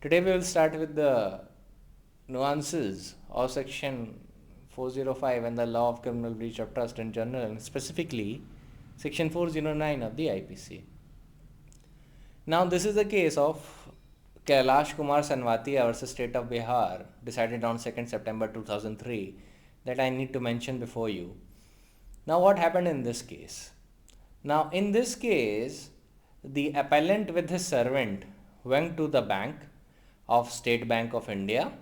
Today we will start with the nuances of section 405 and the law of criminal breach of trust in general, and specifically section 409 of the IPC. Now this is the case of Kailash Kumar Sanwatia versus State of Bihar, decided on 2nd September 2003, that I need to mention before you. Now what happened in this case? Now in this case, the appellant with his servant went to the bank of State Bank of India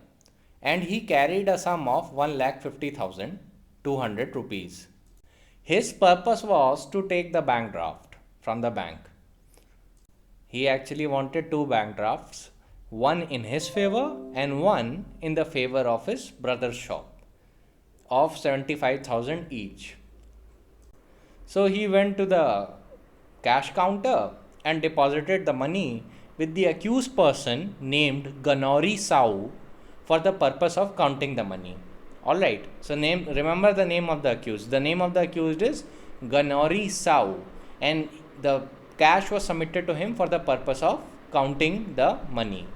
and he carried a sum of 1,50,200 rupees. His purpose was to take the bank draft from the bank. He actually wanted two bank drafts, one in his favor and one in the favor of his brother's shop, of 75,000 each. So he went to the cash counter and deposited the money with the accused person named Ganori Sau for the purpose of counting the money. Alright, so remember the name of the accused. The name of the accused is Ganori Sau, and the cash was submitted to him for the purpose of counting the money.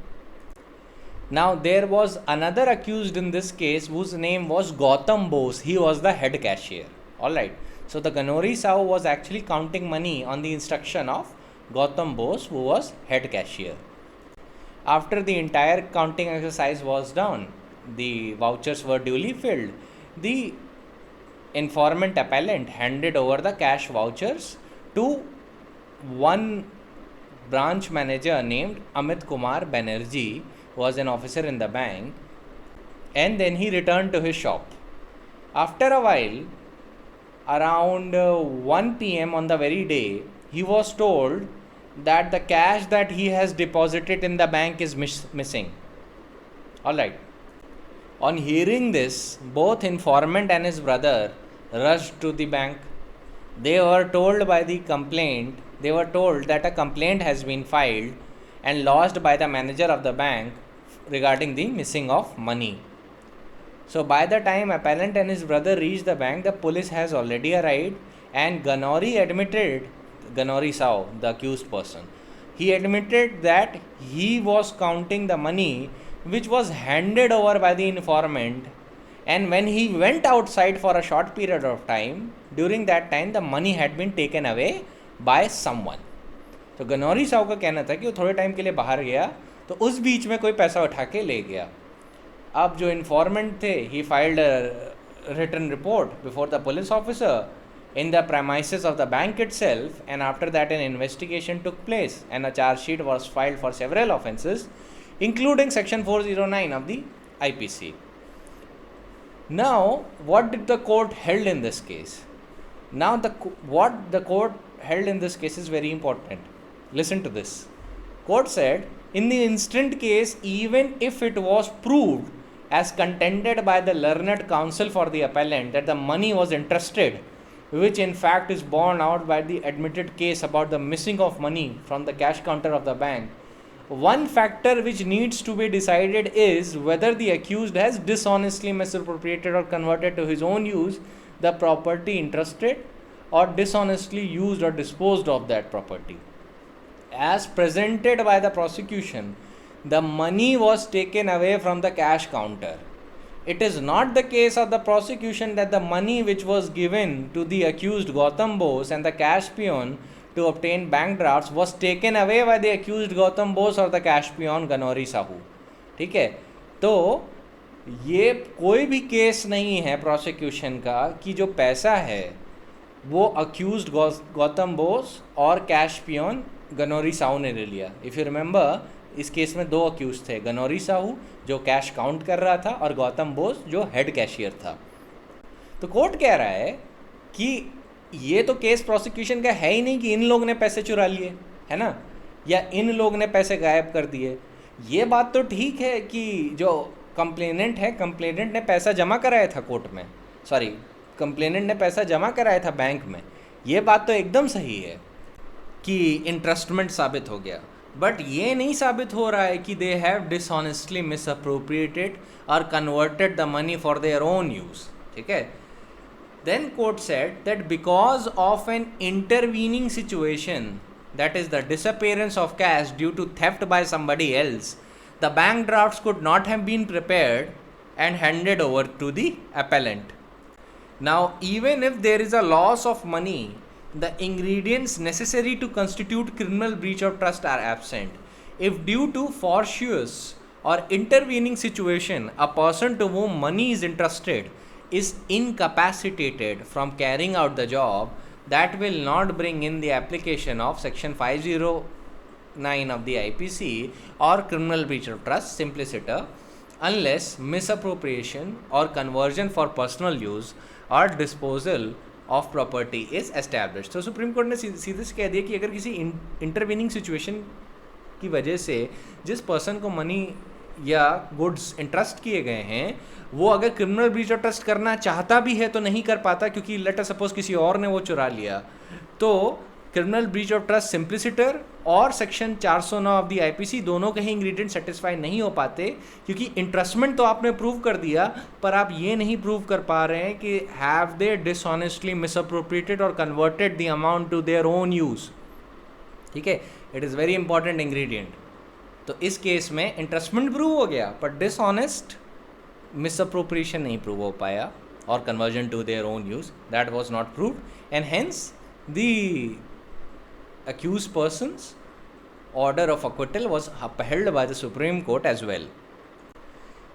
Now there was another accused in this case whose name was Gautam Bose. He was the head cashier. Alright, so the Ganori Sau was actually counting money on the instruction of Gautam Bose, who was head cashier. After the entire counting exercise was done, the vouchers were duly filled. The informant appellant handed over the cash vouchers to one branch manager named Amit Kumar Banerjee, who was an officer in the bank, and then he returned to his shop. After a while, around 1 p.m. on the very day, he was told that the cash that he has deposited in the bank is missing. Alright. On hearing this, both informant and his brother rushed to the bank. They were told that a complaint has been filed and lodged by the manager of the bank regarding the missing of money. So by the time appellant and his brother reached the bank, the police has already arrived, and Ganori Sau, the accused person, he admitted that he was counting the money which was handed over by the informant, and when he went outside for a short period of time, during that time the money had been taken away by someone. तो गनौरी साहू का कहना था कि वो थोड़े time के लिए बाहर गया तो उस बीच में कोई पैसा उठा के ले गया. अब जो इन्फॉर्मेंट थे, he filed written report before the police officer in the premises of the bank itself, and after that an investigation took place and a charge sheet was filed for several offences, including section 409 of the IPC. Now what did the court held in this case? Now what the court held in this case is very important. Listen to this. Court said, in the instant case, even if it was proved as contended by the learned counsel for the appellant that the money was entrusted, which in fact is borne out by the admitted case about the missing of money from the cash counter of the bank, one factor which needs to be decided is whether the accused has dishonestly misappropriated or converted to his own use the property entrusted, or dishonestly used or disposed of that property. As presented by the prosecution, the money was taken away from the cash counter. It is not the case of the prosecution that the money which was given to the accused Gautam Bose and the cash peon to obtain bank drafts was taken away by the accused Gautam Bose or the cash peon Ganori Sahu. ठीक है, तो ये कोई भी case नहीं है prosecution का कि जो पैसा है वो अक्यूज्ड गौतम बोस और कैश पियोन गनौरी साहू ने ले लिया. इफ़ यू रिमेंबर, इस केस में दो अक्यूज थे, गनौरी साहू जो कैश काउंट कर रहा था और गौतम बोस जो हेड कैशियर था. तो कोर्ट कह रहा है कि ये तो केस प्रोसिक्यूशन का है ही नहीं कि इन लोग ने पैसे चुरा लिए, है ना, या इन लोग ने पैसे गायब कर दिए. ये बात तो ठीक है कि जो कंप्लेनेंट है, कंप्लेनेंट ने पैसा जमा कराया था कोर्ट में, कंप्लेनेंट ने पैसा जमा कराया था बैंक में. ये बात तो एकदम सही है कि इंट्रस्टमेंट साबित हो गया, बट ये नहीं साबित हो रहा है कि दे हैव डिसऑनेस्टली मिसअप्रोप्रिएटेड और converted the money for their own use. ठीक है. Then court said that because of an intervening situation, that is the disappearance of cash due to theft by somebody else, the bank drafts could not have been prepared and handed over to the appellant. Now, even if there is a loss of money, the ingredients necessary to constitute criminal breach of trust are absent. If due to fortuitous or intervening situation, a person to whom money is entrusted is incapacitated from carrying out the job, that will not bring in the application of section 509 of the IPC or criminal breach of trust simpliciter, unless misappropriation or conversion for personal use or disposal of property is established. तो supreme court ने सीधे से कह दिया कि अगर किसी intervening situation की वजह से जिस पर्सन को मनी या गुड्स इंट्रस्ट किए गए हैं वो अगर क्रिमिनल ब्रीच ऑफ ट्रस्ट करना चाहता भी है तो नहीं कर पाता, क्योंकि लेट अस सपोज किसी और ने वो चुरा लिया, तो क्रिमिनल ब्रीच ऑफ ट्रस्ट सिंप्लिसिटर और सेक्शन 409 ऑफ द आईपीसी दोनों के ही इंग्रेडिएंट सेटिस्फाई नहीं हो पाते, क्योंकि इंट्रस्टमेंट तो आपने प्रूव कर दिया पर आप ये नहीं प्रूव कर पा रहे हैं कि हैव दे डिसऑनेस्टली मिसअप्रोप्रिएटेड और converted the amount to their own use. ठीक है, it is very important ingredient. तो इस केस में इंट्रस्टमेंट प्रूव हो गया पर डिसऑनेस्ट मिसअप्रोप्रिएशन नहीं प्रूव हो पाया और conversion to their own use, that was not proved and hence the accused person's order of acquittal was upheld by the Supreme Court as well.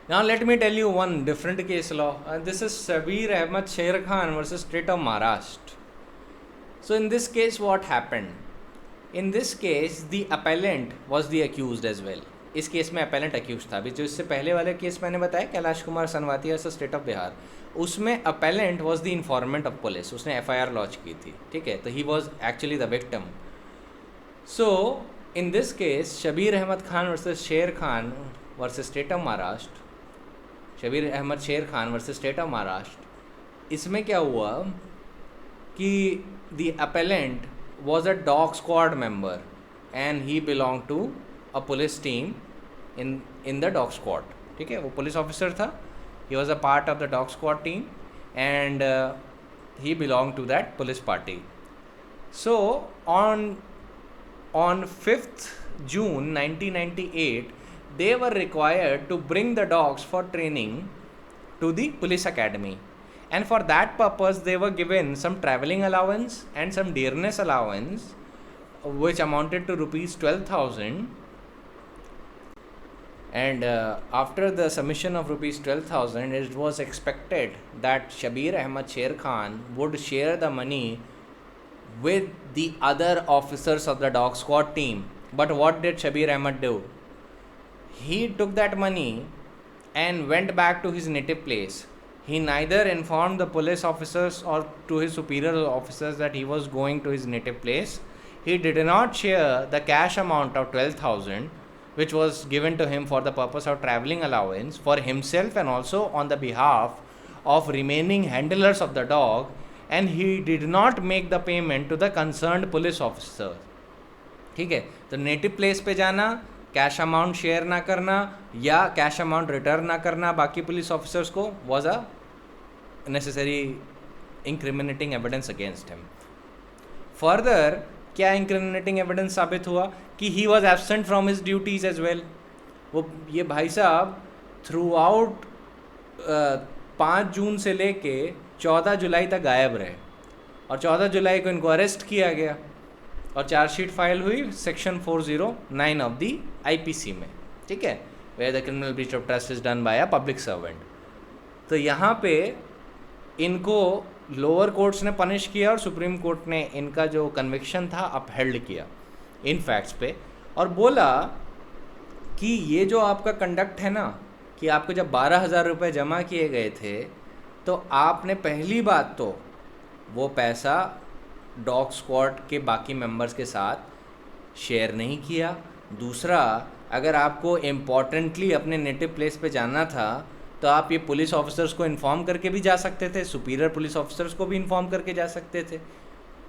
Now let me tell you one different case law. This is Shabir Ahmed Sher Khan versus State of Maharashtra. So in this case what happened? In this case the appellant was the accused as well. इस case में appellant accused था. अभी जो इससे पहले वाले case मैंने बताया Kailash Kumar Sanwatia versus state of Bihar, उसमें appellant was the informant of police. उसने FIR लॉन्च की थी. ठीक है, तो he was actually the victim. So, in this case, Shabir Ahmed Khan versus Sher Khan versus State of Maharashtra, Shabir Ahmed Sher Khan versus State of Maharashtra, इसमें क्या हुआ कि the appellant was a dog squad member and he belonged to a police team in the dog squad. ठीक है, वो police officer था, he was a part of the dog squad team and he belonged to that police party. So, on 5th June 1998, they were required to bring the dogs for training to the police academy, and for that purpose they were given some travelling allowance and some dearness allowance which amounted to rupees 12,000, and after the submission of rupees 12,000 it was expected that Shabir Ahmed Sher Khan would share the money with the other officers of the dog squad team. But what did Shabir Ahmed do? He took that money and went back to his native place. He neither informed the police officers or to his superior officers that he was going to his native place. He did not share the cash amount of 12,000 which was given to him for the purpose of travelling allowance for himself and also on the behalf of remaining handlers of the dog, and he did not make the payment to the concerned police officer. ठीक है, तो native place पे जाना, cash amount share ना करना या cash amount return ना करना बाकी पुलिस ऑफिसर्स को was a necessary incriminating evidence against him. Further क्या इंक्रिमिनेटिंग एविडेंस साबित हुआ कि he was absent from his duties as well. वो ये भाई साहब थ्रू आउट 5 जून से लेके 14 जुलाई तक गायब रहे और 14 जुलाई को इनको अरेस्ट किया गया और चार्जशीट फाइल हुई सेक्शन 409 ऑफ दी आईपीसी में. ठीक है, where the criminal breach of trust is done by a public servant. तो यहाँ पे इनको लोअर कोर्ट्स ने पनिश किया और सुप्रीम कोर्ट ने इनका जो कन्विक्शन था अपहेल्ड किया इन फैक्ट्स पे और बोला कि ये जो आपका कंडक्ट है ना कि आपको जब 12,000 रुपये जमा किए गए थे तो आपने पहली बात तो वो पैसा डॉग स्क्वाड के बाकी मेंबर्स के साथ शेयर नहीं किया. दूसरा, अगर आपको इम्पॉर्टेंटली अपने नेटिव प्लेस पे जाना था तो आप ये पुलिस ऑफिसर्स को इन्फॉर्म करके भी जा सकते थे, सुपीरियर पुलिस ऑफिसर्स को भी इन्फॉर्म करके जा सकते थे,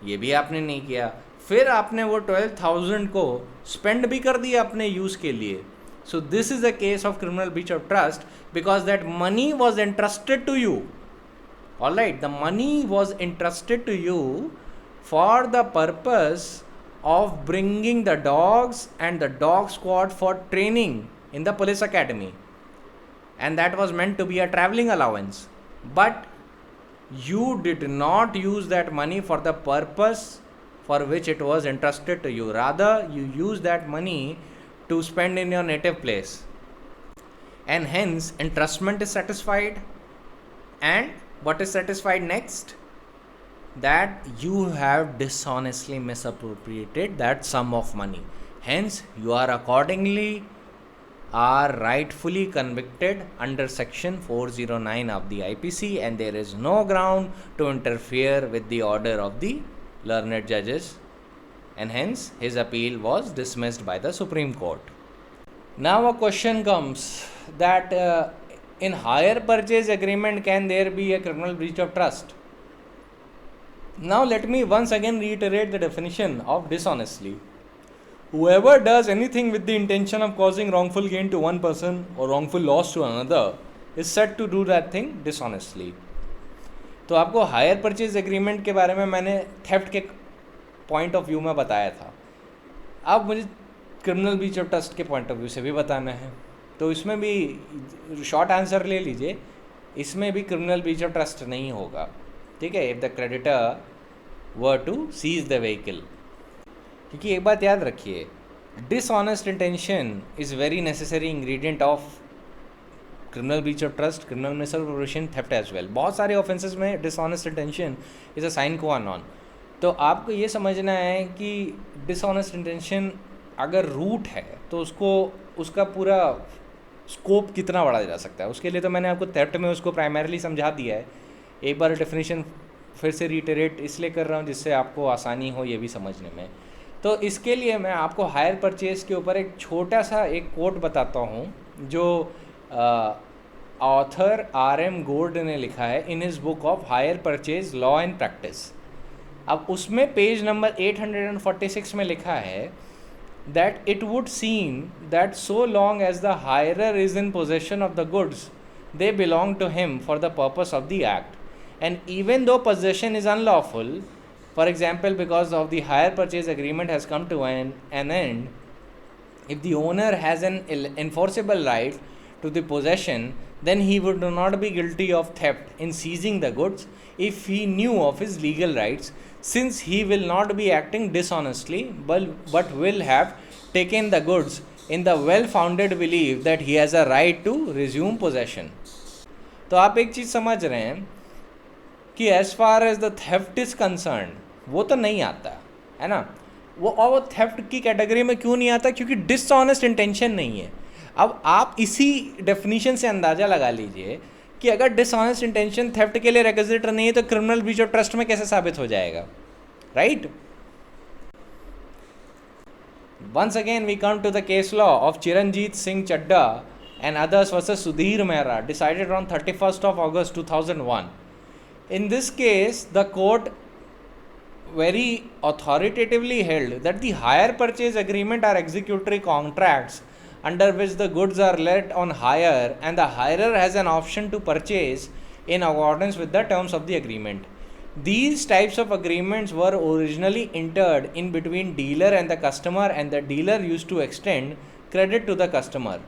ये भी आपने नहीं किया. फिर आपने वो 12,000 को स्पेंड भी कर दिया अपने यूज़ के लिए. So this is a case of criminal breach of trust because that money was entrusted to you. Alright, the money was entrusted to you for the purpose of bringing the dogs and the dog squad for training in the police academy, and that was meant to be a traveling allowance. But you did not use that money for the purpose for which it was entrusted to you. Rather, you used that money to spend in your native place, and hence entrustment is satisfied. And what is satisfied next? That you have dishonestly misappropriated that sum of money. Hence, you are accordingly are rightfully convicted under section 409 of the IPC, and there is no ground to interfere with the order of the learned judges, and hence his appeal was dismissed by the Supreme Court. Now a question comes that in hire purchase agreement, can there be a criminal breach of trust? Now let me once again reiterate the definition of dishonestly. Whoever does anything with the intention of causing wrongful gain to one person or wrongful loss to another is said to do that thing dishonestly. तो आपको higher purchase agreement के बारे में मैंने theft के point of view में बताया था. अब मुझे क्रिमिनल ब्रीच ऑफ ट्रस्ट के पॉइंट ऑफ व्यू से भी बताना है. तो इसमें भी शॉर्ट आंसर ले लीजिए, इसमें भी क्रिमिनल ब्रीच ऑफ ट्रस्ट नहीं होगा. ठीक है, if the creditor were to seize the vehicle. क्योंकि एक बात याद रखिए, dishonest intention is very necessary ingredient of criminal breach of trust, criminal misappropriation, theft as well. बहुत सारे ऑफेंसेस में dishonest intention is a sine qua non. तो आपको ये समझना है कि डिसऑनेस्ट इंटेंशन अगर रूट है तो उसका पूरा स्कोप कितना बढ़ा जा सकता है. उसके लिए तो मैंने आपको थेफ्ट में उसको प्राइमरीली समझा दिया है. एक बार डेफिनेशन फिर से रिटेरेट इसलिए कर रहा हूँ जिससे आपको आसानी हो ये भी समझने में. तो इसके लिए मैं आपको हायर परचेज के ऊपर एक छोटा सा एक कोट बताता हूँ जो ऑथर RM गोल्ड ने लिखा है in his book of hire purchase law and practice. अब उसमें पेज नंबर 846 में लिखा है that it would seem that so long as the hirer is in possession of the goods, they belong to him for the purpose of the act. And even though possession is unlawful, for example, because of the hire purchase agreement has come to an end, if the owner has an enforceable right to the possession, then he would not be guilty of theft in seizing the goods if he knew of his legal rights, since he will not be acting dishonestly but will have taken the goods in the well-founded belief that he has a right to resume possession. तो आप एक चीज़ समझ रहे हैं कि as far as the theft is concerned वो तो नहीं आता है ना. वो थेफ्ट की कैटेगरी में क्यों नहीं आता? क्योंकि डिसऑनेस्ट इंटेंशन नहीं है. अब आप इसी डेफिनेशन से अंदाज़ा लगा लीजिए कि अगर डिसऑनेस्ट इंटेंशन थेफ्ट के लिए रेक्विजिट नहीं है तो क्रिमिनल ब्रीच ऑफ ट्रस्ट में कैसे साबित हो जाएगा, right? Once again we come to the case law of Chiranjeet Singh Chadda and others versus Sudhir Mehra, decided on 31st of August 2001. In this case, the court very authoritatively held that the hire purchase agreement are executory contracts under which the goods are let on hire and the hirer has an option to purchase in accordance with the terms of the agreement. These types of agreements were originally entered in between dealer and the customer, and the dealer used to extend credit to the customer.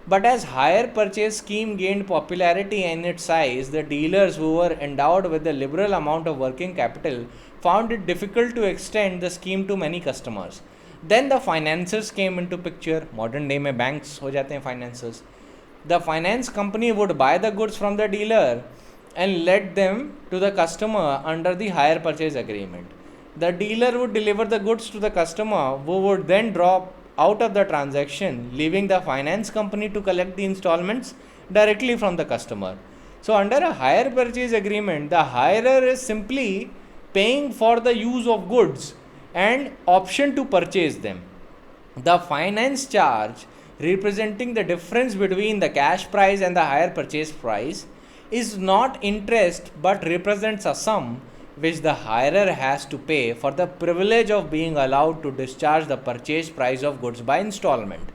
But as hire purchase scheme gained popularity in its size, the dealers who were endowed with a liberal amount of working capital found it difficult to extend the scheme to many customers. Then the financiers came into picture. Modern day में banks हो जाते हैं financiers. The finance company would buy the goods from the dealer and let them to the customer under the hire purchase agreement. The dealer would deliver the goods to the customer, who would then drop out of the transaction, leaving the finance company to collect the installments directly from the customer. So under a hire purchase agreement, the hirer is simply paying for the use of goods and option to purchase them. The finance charge, representing the difference between the cash price and the hire purchase price, is not interest but represents a sum which the hirer has to pay for the privilege of being allowed to discharge the purchase price of goods by installment.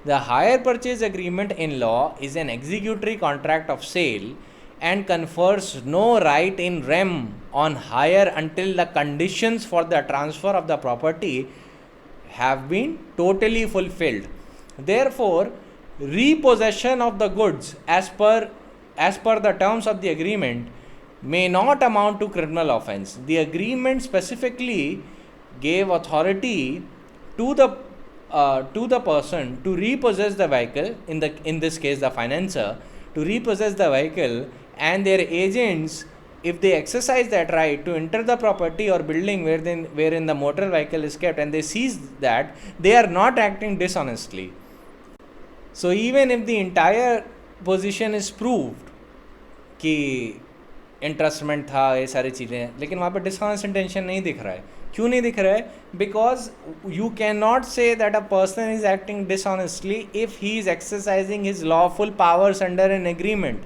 The hire purchase agreement in law is an executory contract of sale and confers no right in rem on hire until the conditions for the transfer of the property have been totally fulfilled. Therefore, repossession of the goods as per the terms of the agreement may not amount to criminal offense. The agreement specifically gave authority to the person to repossess the vehicle, in this case the financer, to repossess the vehicle, and their agents, if they exercise that right to enter the property or building wherein the motor vehicle is kept, and they seize that, they are not acting dishonestly. So even if the entire position is proved कि इंटरेस्टमेंट था, ये सारी चीज़ें, लेकिन वहाँ पे dishonest intention नहीं दिख रहा है. क्यों नहीं दिख रहा है? Because you can not say that a person is acting dishonestly if he is exercising his lawful powers under an agreement.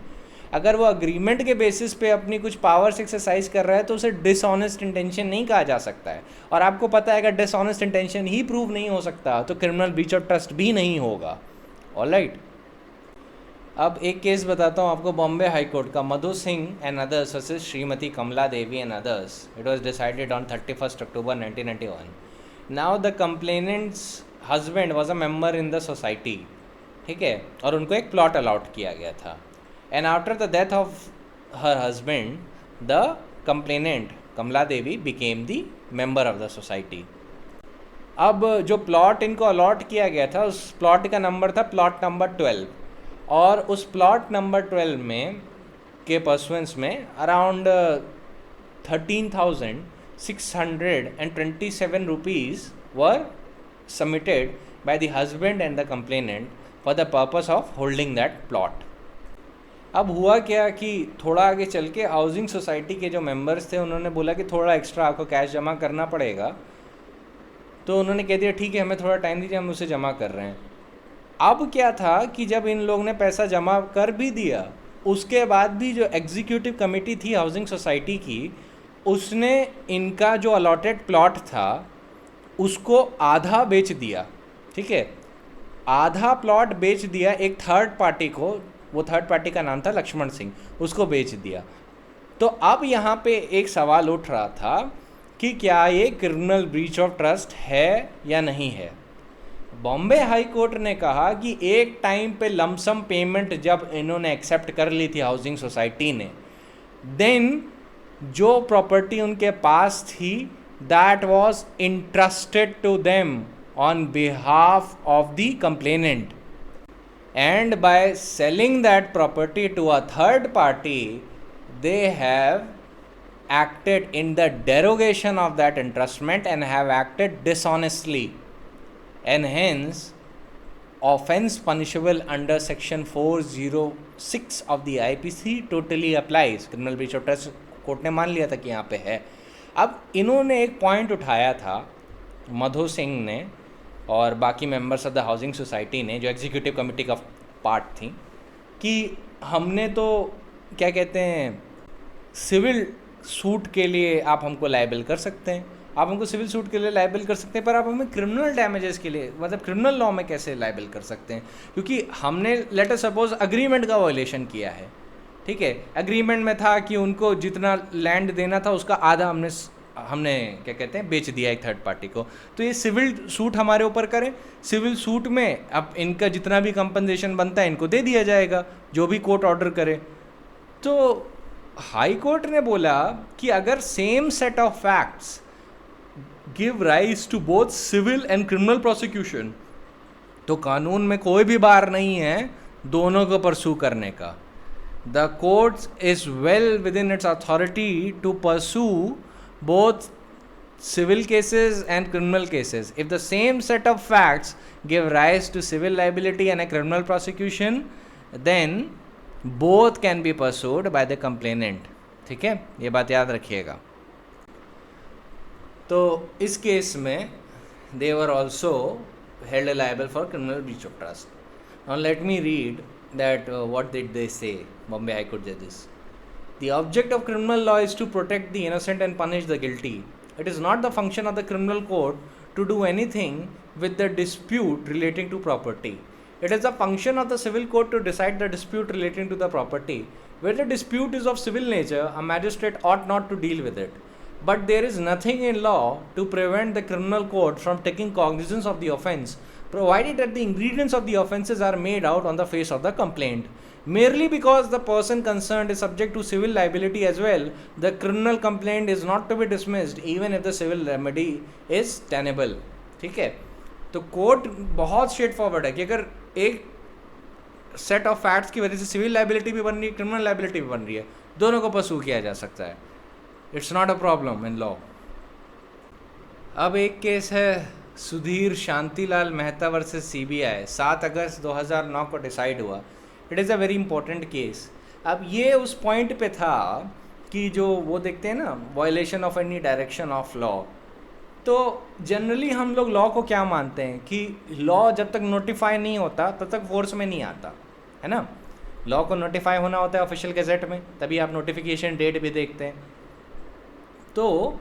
अगर वो अग्रीमेंट के बेसिस पे अपनी कुछ पावर्स एक्सरसाइज कर रहा है तो उसे डिसऑनेस्ट इंटेंशन नहीं कहा जा सकता है. और आपको पता है अगर डिसऑनेस्ट इंटेंशन ही प्रूव नहीं हो सकता तो क्रिमिनल ब्रीच ऑफ ट्रस्ट भी नहीं होगा. ऑलराइट, अब एक केस बताता हूँ आपको बॉम्बे हाई कोर्ट का, Madhu Singh and others versus Shrimati Kamla Devi and others. It was decided on 31 October 1991. Now the complainant's husband was a member in the society, ठीक है, और उनको एक प्लॉट अलॉट किया गया था. And after the death of her husband the complainant Kamla Devi became the member of the society. अब जो प्लॉट इनको अलॉट किया गया था उस प्लॉट का नंबर था प्लॉट नंबर 12, और उस प्लॉट नंबर 12 में के परसुएंस में around 13,627 rupees were submitted by the husband and the complainant for the purpose of holding that plot. अब हुआ क्या कि थोड़ा आगे चल के हाउसिंग सोसाइटी के जो मेंबर्स थे उन्होंने बोला कि थोड़ा एक्स्ट्रा आपको कैश जमा करना पड़ेगा. तो उन्होंने कह दिया ठीक है, हमें थोड़ा टाइम दीजिए, हम उसे जमा कर रहे हैं. अब क्या था कि जब इन लोगों ने पैसा जमा कर भी दिया, उसके बाद भी जो एग्जीक्यूटिव कमेटी थी हाउसिंग सोसाइटी की, उसने इनका जो अलॉटेड प्लॉट था उसको आधा बेच दिया. ठीक है, आधा प्लॉट बेच दिया एक थर्ड पार्टी को. वो थर्ड पार्टी का नाम था लक्ष्मण सिंह, उसको बेच दिया. तो अब यहाँ पे एक सवाल उठ रहा था कि क्या ये क्रिमिनल ब्रीच ऑफ ट्रस्ट है या नहीं है. बॉम्बे हाई कोर्ट ने कहा कि एक टाइम पे लमसम पेमेंट जब इन्होंने एक्सेप्ट कर ली थी हाउसिंग सोसाइटी ने, देन जो प्रॉपर्टी उनके पास थी that was entrusted to them on behalf of the complainant, and by selling that property to a third party they have acted in the derogation of that entrustment and have acted dishonestly, and hence offence punishable under section 406 of the IPC totally applies. criminal breach of trust court ने मान लिया था कि यहाँ पे है. अब इन्होंने एक पॉइंट उठाया था मधु सिंह ने और बाकी members of the housing society ने, जो एग्जीक्यूटिव कमेटी का पार्ट थी, कि हमने तो क्या कहते हैं सिविल सूट के लिए आप हमको लायबल कर सकते हैं, आप हमको सिविल सूट के लिए लायबल कर सकते हैं, पर आप हमें क्रिमिनल डैमेजेस के लिए, मतलब क्रिमिनल लॉ में कैसे लायबल कर सकते हैं, क्योंकि हमने लेट अस सपोज अग्रीमेंट का वायलेशन किया है. ठीक है, एग्रीमेंट में था कि उनको जितना लैंड देना था उसका आधा हमने क्या कहते हैं बेच दिया एक थर्ड पार्टी को. तो ये सिविल सूट हमारे ऊपर करें, सिविल सूट में अब इनका जितना भी कंपनसेशन बनता है इनको दे दिया जाएगा, जो भी कोर्ट ऑर्डर करे. तो हाई कोर्ट ने बोला कि अगर same set of facts give rise to both civil and criminal prosecution, तो कानून में कोई भी बार नहीं है दोनों को परसू करने का. The court is well within its authority to pursue both civil cases and criminal cases. If the same set of facts give rise to civil liability and a criminal prosecution, then both can be pursued by the complainant. ठीक है, ये बात याद रखिएगा. तो इस case में they were also held liable for criminal breach of trust. Now let me read that what did they say, Bombay High Court judges. The object of criminal law is to protect the innocent and punish the guilty. It is not the function of the criminal court to do anything with the dispute relating to property. It is the function of the civil court to decide the dispute relating to the property. Where the dispute is of civil nature, a magistrate ought not to deal with it. But there is nothing in law to prevent the criminal court from taking cognizance of the offence provided that the ingredients of the offences are made out on the face of the complaint. Merely because the person concerned is subject to civil liability as well, the criminal complaint is not to be dismissed even if the civil remedy is tenable. ठीक है, तो court बहुत straight forward है कि अगर एक set of facts की वजह से सिविल लाइबिलिटी भी बन रही है, क्रिमिनल लाइबिलिटी भी बन रही है, दोनों को परस्यू किया जा सकता है. It's not a problem in law. अब एक केस है सुधीर शांतिलाल मेहता वर्सेस CBI, 7 अगस्त 2009 को डिसाइड हुआ. It is a very important case. अब ये उस पॉइंट पे था कि जो वो देखते हैं ना, violation of any direction of law. तो जनरली हम लोग लॉ को क्या मानते हैं कि लॉ जब तक नोटिफाई नहीं होता तब तक फोर्स में नहीं आता, है ना. लॉ को नोटिफाई होना होता है ऑफिशियल गैजेट में, तभी आप नोटिफिकेशन डेट भी देखते हैं. तो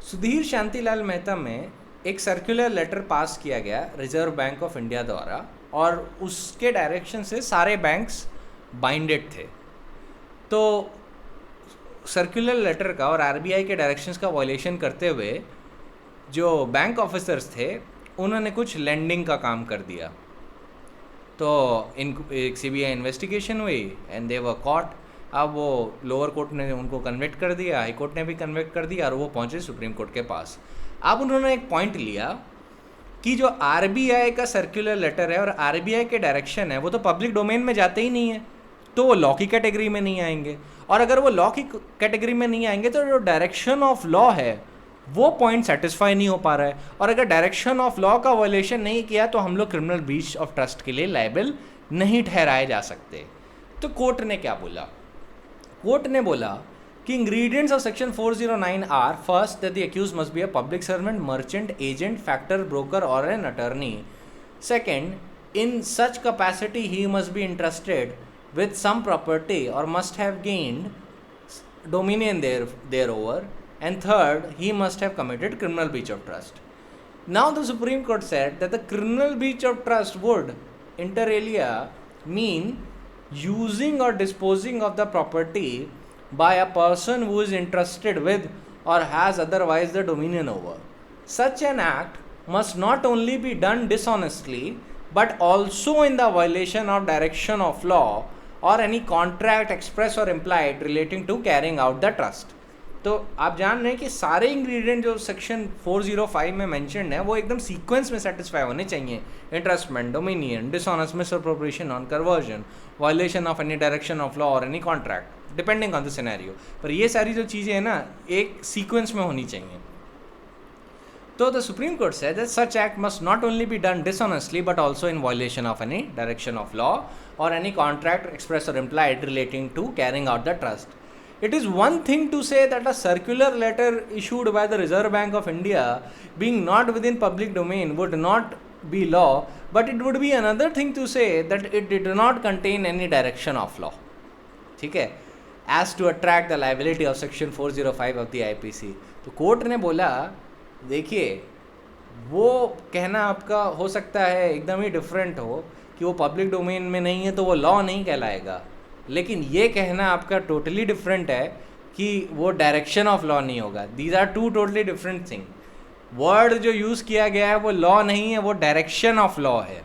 सुधीर शांतिलाल मेहता में एक सर्कुलर लेटर पास किया गया रिजर्व बैंक ऑफ इंडिया द्वारा, और उसके डायरेक्शन से सारे बैंक्स बाइंडेड थे. तो सर्कुलर लेटर का और RBI के डायरेक्शंस का वायलेशन करते हुए जो बैंक ऑफिसर्स थे उन्होंने कुछ लेंडिंग का काम कर दिया. तो एक CBI इन्वेस्टिगेशन हुई एंड दे वर कॉट. अब वो लोअर कोर्ट ने उनको कन्विक्ट कर दिया, हाई कोर्ट ने भी कन्विक्ट कर दिया, और वो पहुंचे सुप्रीम कोर्ट के पास. अब उन्होंने एक पॉइंट लिया कि जो RBI का सर्कुलर लेटर है और RBI के डायरेक्शन है वो तो पब्लिक डोमेन में जाते ही नहीं है, तो वो लॉ की कैटेगरी में नहीं आएंगे. और अगर वो लॉ की कैटेगरी में नहीं आएंगे तो जो डायरेक्शन ऑफ लॉ है वो पॉइंट सेटिस्फाई नहीं हो पा रहा है. और अगर डायरेक्शन ऑफ लॉ का वायलेशन नहीं किया तो हम लोग क्रिमिनल ब्रीच ऑफ ट्रस्ट के लिए लायबल नहीं ठहराए जा सकते. तो कोर्ट ने क्या बोला? कोर्ट ने बोला कि ingredients of section 409 are first that the accused must be a public servant, merchant, agent, factor, broker or an attorney. Second, in such capacity he must be entrusted with some property or must have gained dominion thereover. And third, he must have committed criminal breach of trust. Now the Supreme Court said that the criminal breach of trust would, inter alia, mean using or disposing of the property by a person who is entrusted with or has otherwise the dominion over. Such an act must not only be done dishonestly but also in the violation of direction of law or any contract express or implied relating to carrying out the trust. तो आप जान रहे हैं कि सारे ingredient जो section 405 में mentioned है वो एकदम सीक्वेंस में सेटिस्फाई होने चाहिए. Entrustment, dominion, dishonest misappropriation, non conversion, violation of any direction of law or any contract, depending on the scenario. पर ये सारी जो चीज़ें हैं ना एक सीक्वेंस में होनी चाहिए. So the Supreme Court said that such act must not only be done dishonestly but also in violation of any direction of law or any contract express or implied relating to carrying out the trust. It is one thing to say that a circular letter issued by the Reserve Bank of India being not within public domain would not be law, but it would be another thing to say that it did not contain any direction of law. ठीक है, as to attract the liability of section 405 of the IPC. तो court ने बोला देखिए वो कहना आपका हो सकता है एकदम ही डिफरेंट हो कि वो पब्लिक डोमेन में नहीं है तो वो लॉ नहीं कहलाएगा, लेकिन ये कहना आपका टोटली डिफरेंट है कि वो डायरेक्शन ऑफ लॉ नहीं होगा. These are two totally different thing. Word जो यूज़ किया गया है वो लॉ नहीं है, वो डायरेक्शन ऑफ लॉ है.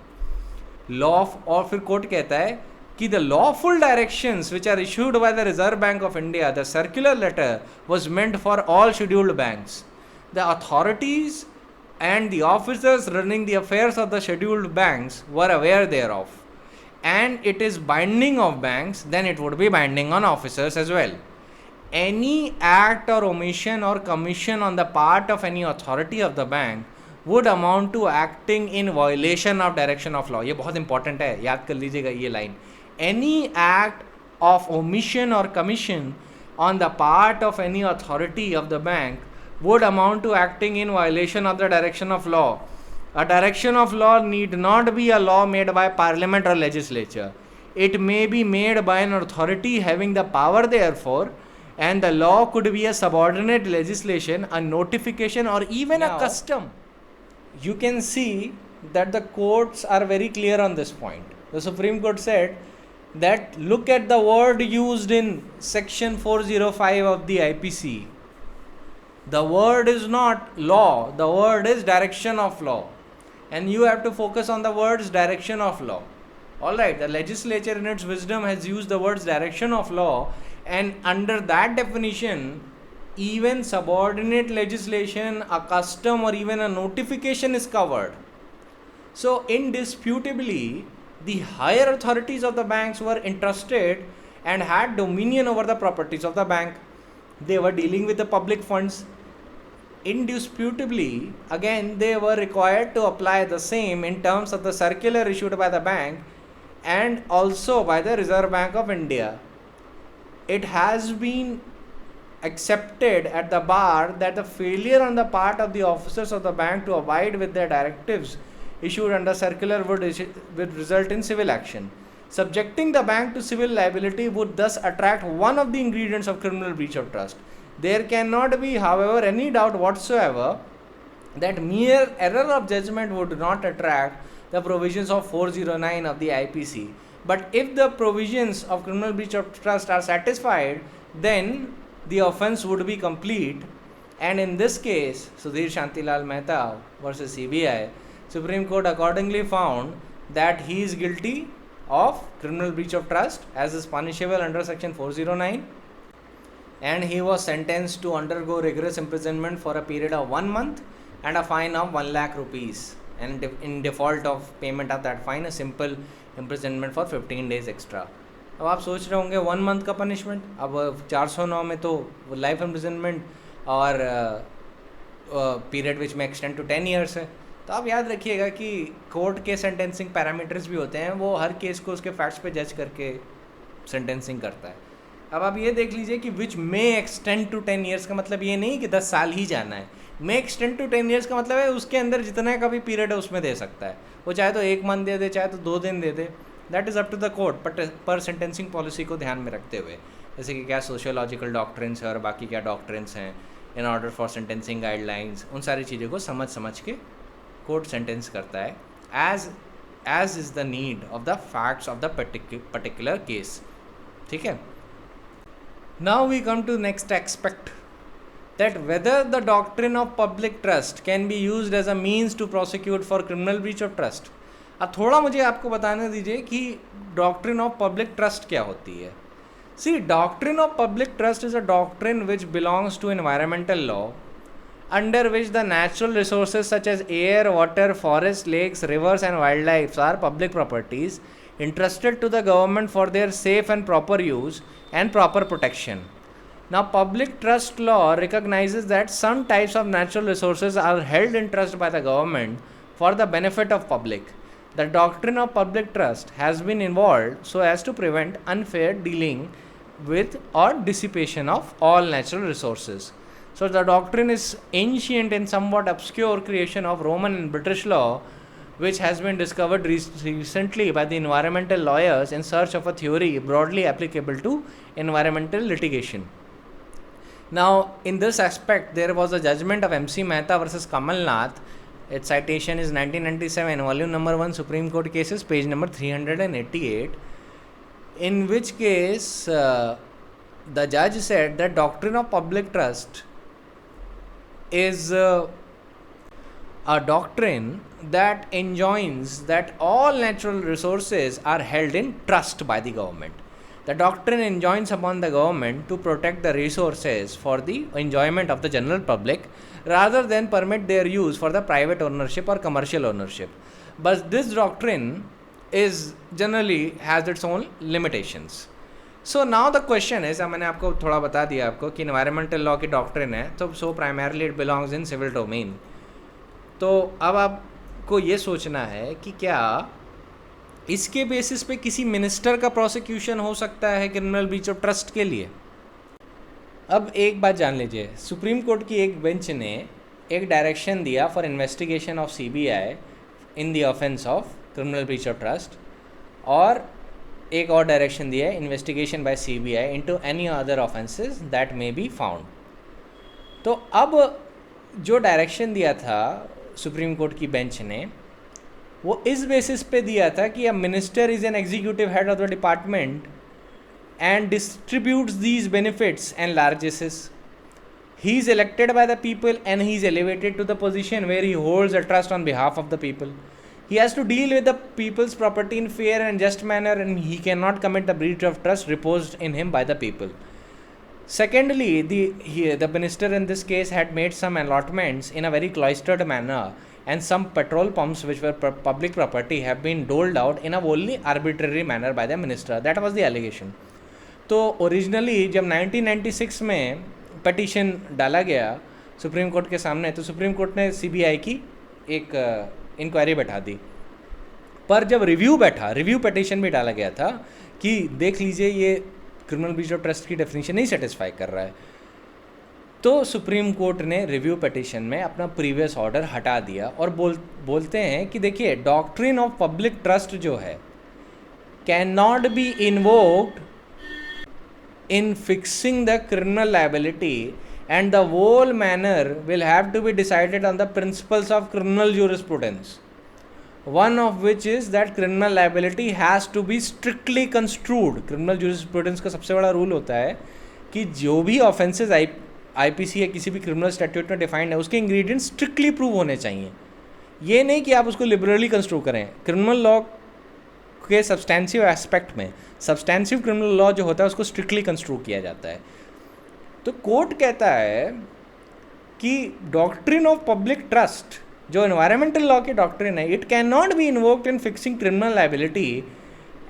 लॉ और फिर कोर्ट कहता है कि the lawful directions which are issued by the Reserve Bank of India, the circular letter was meant for all scheduled banks. The authorities and the officers running the affairs of the scheduled banks were aware thereof, and it is binding of banks, then it would be binding on officers as well. Any act or omission or commission on the part of any authority of the bank would amount to acting in violation of direction of law. ये बहुत important है, याद कर लीजिएगा ये line. Any act of omission or commission on the part of any authority of the bank would amount to acting in violation of the direction of law. A direction of law need not be a law made by parliament or legislature. It may be made by an authority having the power therefore, and the law could be a subordinate legislation, a notification or even a custom. You can see that the courts are very clear on this point. The Supreme Court said that look at the word used in section 405 of the IPC. The word is not law, the word is direction of law. and you have to focus on the words direction of law. Alright, the legislature in its wisdom has used the words direction of law, and under that definition, even subordinate legislation, a custom, or even a notification is covered. So, indisputably, the higher authorities of the banks were entrusted and had dominion over the properties of the bank. They were dealing with the public funds. Indisputably, again, they were required to apply the same in terms of the circular issued by the bank and also by the Reserve Bank of India. It has been accepted at the bar that the failure on the part of the officers of the bank to abide with their directives issued under circular would result in civil action. Subjecting the bank to civil liability would thus attract one of the ingredients of criminal breach of trust. There cannot be, however, any doubt whatsoever that mere error of judgment would not attract the provisions of 409 of the IPC. But if the provisions of criminal breach of trust are satisfied, then the offence would be complete. And in this case, Sudhir Shantilal Mehta versus CBI, Supreme Court accordingly found that he is guilty of criminal breach of trust as is punishable under section 409, and he was sentenced to undergo rigorous imprisonment for a period of 1 month and a fine of 1 lakh rupees, and in default of payment of that fine, a simple imprisonment for 15 days extra. अब आप सोच रहे होंगे 1 month का punishment, अब 409 में तो life imprisonment और पीरियड विच में एक्सटेंड टू 10 ईयर्स है. तो आप याद रखिएगा कि कोर्ट के सेंटेंसिंग पैरामीटर्स भी होते हैं, वो हर केस को उसके फैक्ट्स पे जज करके सेंटेंसिंग करता है. अब आप ये देख लीजिए कि विच मे एक्सटेंड टू 10 ईयर्स का मतलब ये नहीं कि 10 साल ही जाना है. मे एक्सटेंड टू 10 ईयर्स का मतलब है उसके अंदर जितना का भी पीरियड है उसमें दे सकता है. वो चाहे तो 1 मंथ दे दे, चाहे तो 2 दिन दे दे, that is up to the court. But पर सेंटेंसिंग पॉलिसी को ध्यान में रखते हुए, जैसे कि क्या सोशियोलॉजिकल डॉक्ट्रिन्स है और बाकी क्या डॉक्ट्रिन्स हैं in order for sentencing guidelines, उन सारी चीज़ों को समझ के कोर्ट सेंटेंस करता है as is the need of the facts of the particular case. ठीक है. Now we come to next aspect, that whether the doctrine of public trust can be used as a means to prosecute for criminal breach of trust. अब थोड़ा मुझे आपको बताने दीजिए कि doctrine of public trust क्या होती है. See, doctrine of public trust is a doctrine which belongs to environmental law, under which the natural resources such as air, water, forests, lakes, rivers and wildlife are public properties entrusted to the government for their safe and proper use and proper protection. Now, public trust law recognizes that some types of natural resources are held in trust by the government for the benefit of public. The doctrine of public trust has been evolved so as to prevent unfair dealing with or dissipation of all natural resources. So, the doctrine is ancient and somewhat obscure creation of Roman and British law, which has been discovered recently by the environmental lawyers in search of a theory broadly applicable to environmental litigation. Now, in this aspect, there was a judgment of MC Mehta versus Kamal Nath. Its citation is 1997, volume number 1, Supreme Court Cases, page number 388, in which case the judge said that doctrine of public trust is a doctrine that enjoins that all natural resources are held in trust by the government. The doctrine enjoins upon the government to protect the resources for the enjoyment of the general public rather than permit their use for the private ownership or commercial ownership. But this doctrine is generally has its own limitations. So now the question is, मैंने आपको थोड़ा बता दिया आपको कि environmental law की doctrine है, तो so primarily it belongs in civil domain. तो अब आपको ये सोचना है कि क्या इसके बेसिस पे किसी मिनिस्टर का प्रोसिक्यूशन हो सकता है क्रिमिनल ब्रीच ऑफ ट्रस्ट के लिए. अब एक बात जान लीजिए, सुप्रीम कोर्ट की एक बेंच ने एक डायरेक्शन दिया for investigation of CBI in the offence of criminal breach of trust, और एक और डायरेक्शन दिया है investigation by CBI into any other offences that may be found. तो अब जो डायरेक्शन दिया था सुप्रीम कोर्ट की बेंच ने, वो इस बेसिस पे दिया था कि a minister is an executive head of the department and distributes these benefits and largesses. he is elected by the people and he is elevated to the position where he holds a trust on behalf of the people. He has to deal with the people's property in fair and just manner, and he cannot commit the breach of trust reposed in him by the people. Secondly, the minister in this case had made some allotments in a very cloistered manner, and some petrol pumps which were public property have been doled out in a wholly arbitrary manner by the minister. That was the allegation. तो originally जब 1996 में petition डाला गया supreme court के सामने, तो supreme court ने CBI की एक इंक्वायरी बैठा दी. पर जब रिव्यू बैठा, रिव्यू पटिशन भी डाला गया था कि देख लीजिए ये क्रिमिनल ब्रीच ऑफ ट्रस्ट की डेफिनेशन नहीं सेटिस्फाई कर रहा है, तो सुप्रीम कोर्ट ने रिव्यू पटिशन में अपना प्रीवियस ऑर्डर हटा दिया और बोलते हैं कि देखिए डॉक्ट्रिन ऑफ पब्लिक ट्रस्ट जो है can not be invoked in fixing the criminal liability, and the whole manner will have to be decided on the principles of criminal jurisprudence, one of which is that criminal liability has to be strictly construed. Criminal jurisprudence का सबसे बड़ा rule होता है कि जो भी offences IPC या किसी भी क्रिमिनल स्टैट्यूट में डिफाइंड है उसके इंग्रेडिएंट स्ट्रिक्टली प्रूव होने चाहिए. ये नहीं कि आप उसको लिबरली कंस्ट्रू करें. क्रिमिनल लॉ के सब्सटेंसिव एस्पेक्ट में सब्सटेंसिव क्रिमिनल लॉ जो होता है उसको स्ट्रिक्टली कंस्ट्रू किया जाता है. तो कोर्ट कहता है कि डॉक्ट्रिन ऑफ पब्लिक ट्रस्ट जो एनवायरमेंटल लॉ की डॉक्ट्रिन है, it can not be invoked in fixing criminal liability,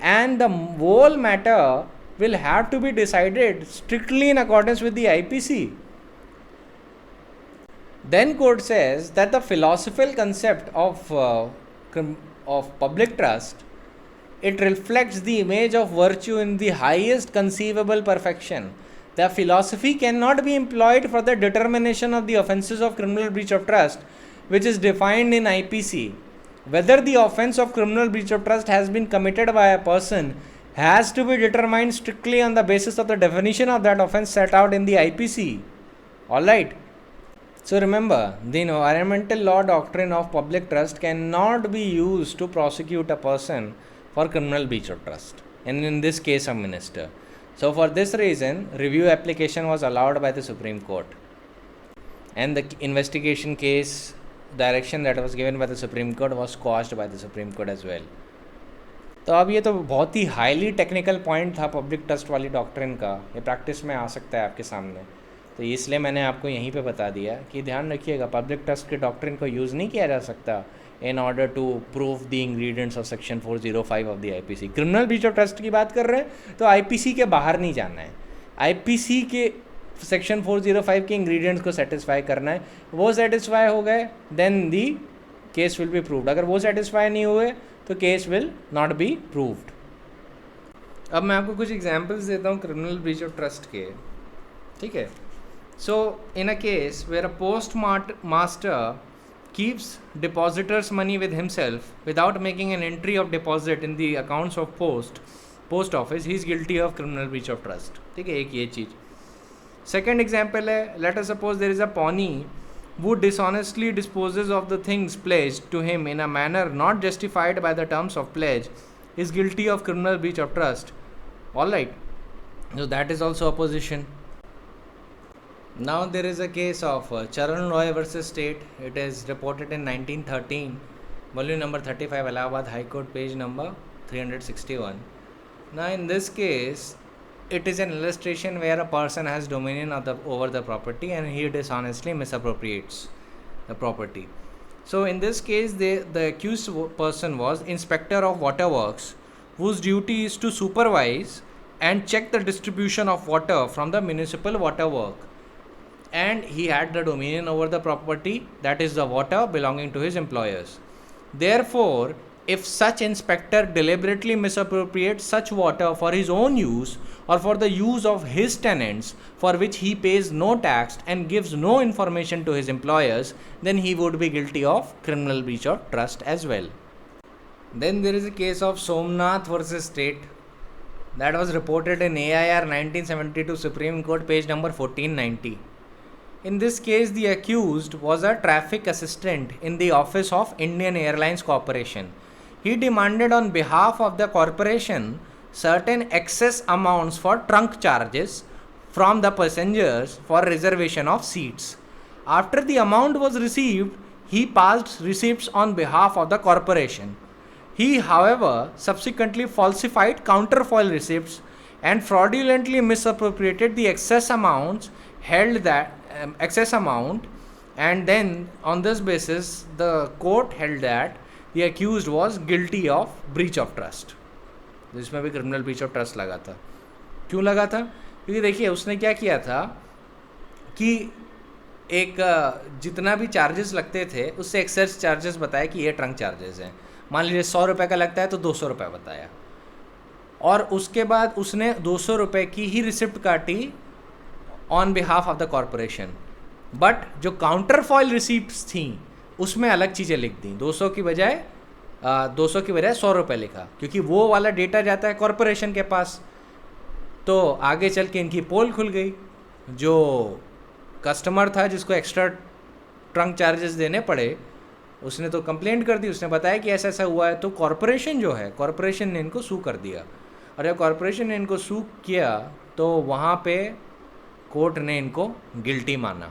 and the whole matter will have to be decided strictly in accordance with the IPC. Then court says that the philosophical concept of public trust, it reflects the image of virtue in the highest conceivable perfection. The philosophy cannot be employed for the determination of the offences of criminal breach of trust, which is defined in IPC. Whether the offence of criminal breach of trust has been committed by a person has to be determined strictly on the basis of the definition of that offence set out in the IPC. Alright. So remember, the environmental law doctrine of public trust cannot be used to prosecute a person for criminal breach of trust, and in this case a minister. So for this reason, review application was allowed by the Supreme Court, and the investigation case direction that was given by the Supreme Court was quashed by the Supreme Court as well. तो अब ये तो बहुत ही highly technical point था public trust वाली doctrine का, ये practice में आ सकता है आपके सामने, तो इसलिए मैंने आपको यहीं पे बता दिया कि ध्यान रखिएगा पब्लिक ट्रस्ट के डॉक्ट्रिन को यूज़ नहीं किया जा सकता in order to prove the ingredients of section 405 of the IPC. Criminal breach of trust की बात कर रहे हैं तो आईपीसी के बाहर नहीं जाना है, आईपीसी के सेक्शन 405 के इंग्रेडिएंट्स को सेटिस्फाई करना है. वो सेटिस्फाई हो गए then the case will be proved. अगर वो सेटिस्फाई नहीं हुए तो case will not be proved. अब मैं आपको कुछ एग्जांपल्स देता हूँ क्रिमिनल ब्रीच ऑफ ट्रस्ट के, ठीक है. So, in a case where a postmaster keeps depositors' money with himself without making an entry of deposit in the accounts of post office, he is guilty of criminal breach of trust. ठीक है, एक ये चीज़. Second example है, let us suppose there is a pawnee who dishonestly disposes of the things pledged to him in a manner not justified by the terms of pledge, is guilty of criminal breach of trust. All right. So that is also a position. Now there is a case of Charan Roy versus State. It is reported in 1913, volume number 35, Allahabad High Court, page number 361. Now in this case, it is an illustration where a person has dominion over the property and he dishonestly misappropriates the property. So in this case, the accused person was inspector of waterworks, whose duty is to supervise and check the distribution of water from the municipal water work. And he had the dominion over the property, that is the water belonging to his employers. Therefore, if such inspector deliberately misappropriates such water for his own use or for the use of his tenants, for which he pays no tax and gives no information to his employers, then he would be guilty of criminal breach of trust as well. Then there is a case of Somnath versus State that was reported in AIR 1972 Supreme Court, page number 1490. In this case, the accused was a traffic assistant in the office of Indian Airlines Corporation. He demanded on behalf of the corporation certain excess amounts for trunk charges from the passengers for reservation of seats. After the amount was received, he passed receipts on behalf of the corporation. He, however, subsequently falsified counterfoil receipts and fraudulently misappropriated the excess amount, and then on this basis the court held that the accused was guilty of breach of trust. जिसमें भी criminal breach of trust लगा था. क्यों लगा था? क्योंकि देखिए उसने क्या किया था कि एक जितना भी चार्जेस लगते थे उससे एक्सेस चार्जेस बताया कि ये ट्रंक चार्जेस हैं. मान लीजिए 100 रुपये का लगता है तो 200 रुपये बताया, और उसके बाद उसने 200 रुपये की ही रिसिप्ट काटी on behalf of the corporation. But जो काउंटर फॉइल रिसिप्ट्स थी उसमें अलग चीज़ें लिख दी. 200 की बजाय 100 रुपये लिखा, क्योंकि वो वाला डेटा जाता है कॉरपोरेशन के पास. तो आगे चल के इनकी पोल खुल गई. जो कस्टमर था जिसको एक्स्ट्रा ट्रंक चार्जेस देने पड़े उसने तो कंप्लेंट कर दी, उसने बताया कि ऐसा ऐसा हुआ है. तो कॉरपोरेशन जो है, कॉरपोरेशन ने इनको सू कर दिया, और जब कॉरपोरेशन ने इनको सू किया तो वहाँ पे कोर्ट ने इनको गिल्टी माना.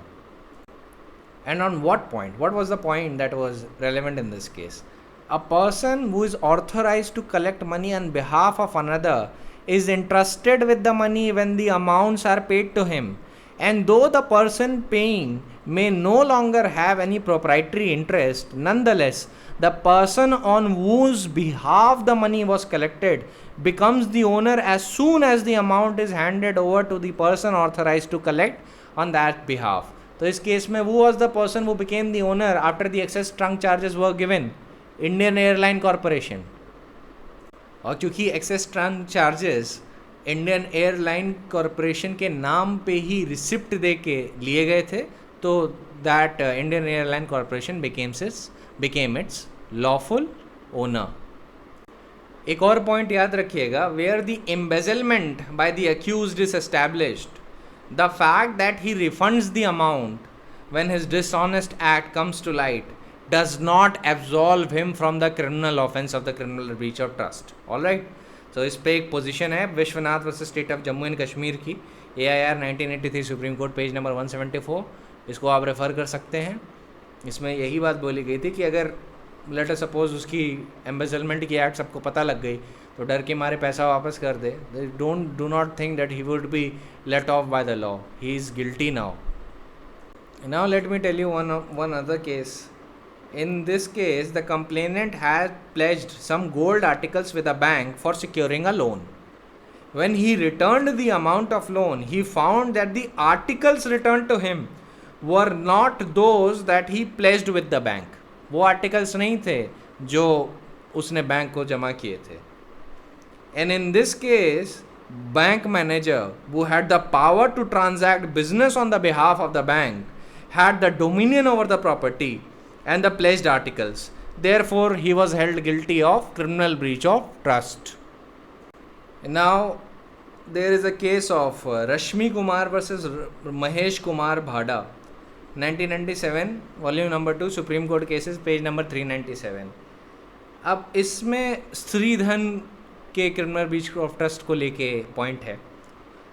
And on what point? What was the point that was relevant in this case? A person who is authorized to collect money on behalf of another is entrusted with the money when the amounts are paid to him. And though the person paying may no longer have any proprietary interest, nonetheless, the person on whose behalf the money was collected becomes the owner as soon as the amount is handed over to the person authorized to collect on that behalf. तो इस case में who was the person who became the owner after the excess trunk charges were given? Indian Airline Corporation. और क्योंकि excess trunk charges Indian airline corporation के नाम पे ही receipt दे के लिए गए थे, तो that Indian airline corporation became its lawful owner. एक और पॉइंट याद रखिएगा, where the embezzlement by the accused is established, the fact that he refunds the amount when his dishonest act comes to light does not absolve him from the criminal offense of the criminal breach of trust. All right, so इस पे एक position है Vishwanath versus state of Jammu and Kashmir की, AIR 1983 supreme court page number 174. इसको आप refer कर सकते हैं. इसमें यही बात बोली गई थी कि अगर लेट अस सपोज उसकी एम्बेजलमेंट की एक्ट सबको पता लग गई तो डर के मारे पैसा वापस कर दे. Do not think that he would be let off by the law. He is guilty now. Now let me tell you one other case. In this case, the complainant had pledged some gold articles with a bank for securing a loan. When he returned the amount of loan, he found that the articles returned to him were not those that he pledged with the bank. वो articles नहीं थे जो उसने bank को जमा किए थे. And in this case, bank manager who had the power to transact business on the behalf of the bank had the dominion over the property and the pledged articles. Therefore, he was held guilty of criminal breach of trust. Now, there is a case of Rashmi Kumar versus Mahesh Kumar Bhada, 1997, volume number 2, Supreme Court cases, page number 397. अब इसमें स्त्रीधन के criminal breach of trust को लेके point है.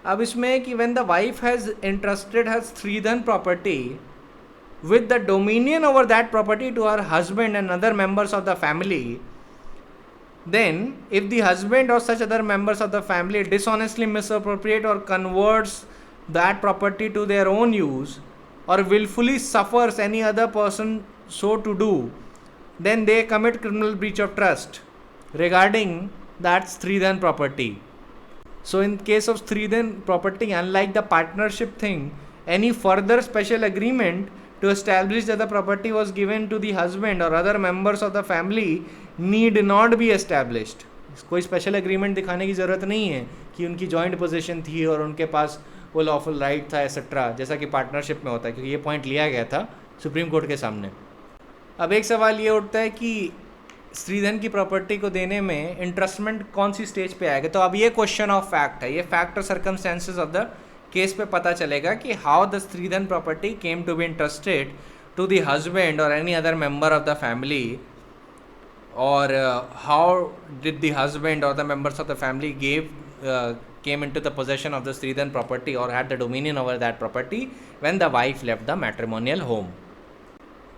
अब इसमें कि when the wife has interested her stridhan property with the dominion over that property to her husband and other members of the family, then if the husband or such other members of the family dishonestly misappropriate or converts that property to their own use or willfully suffers any other person so to do, then they commit criminal breach of trust regarding that Stridhan property. So in case of Stridhan property, unlike the partnership thing, any further special agreement to establish that the property was given to the husband or other members of the family need not be established. कोई special agreement दिखाने की ज़रूरत नहीं है कि उनकी joint position थी और उनके पास वो लॉफुल राइट था एसेट्रा, जैसा कि पार्टनरशिप में होता है, क्योंकि ये पॉइंट लिया गया था सुप्रीम कोर्ट के सामने. अब एक सवाल ये उठता है कि स्त्रीधन की प्रॉपर्टी को देने में इंटरेस्टमेंट कौन सी स्टेज पे आएगा. तो अब ये क्वेश्चन ऑफ फैक्ट है, ये फैक्ट और सर्कमस्टेंसेस ऑफ द केस पे पता चलेगा कि how the stridhan property came to be interested to the husband और any other member of the family, और हाउ डिड द हस्बैंड और the members of the family came into the possession of the Sridhan property or had the dominion over that property when the wife left the matrimonial home.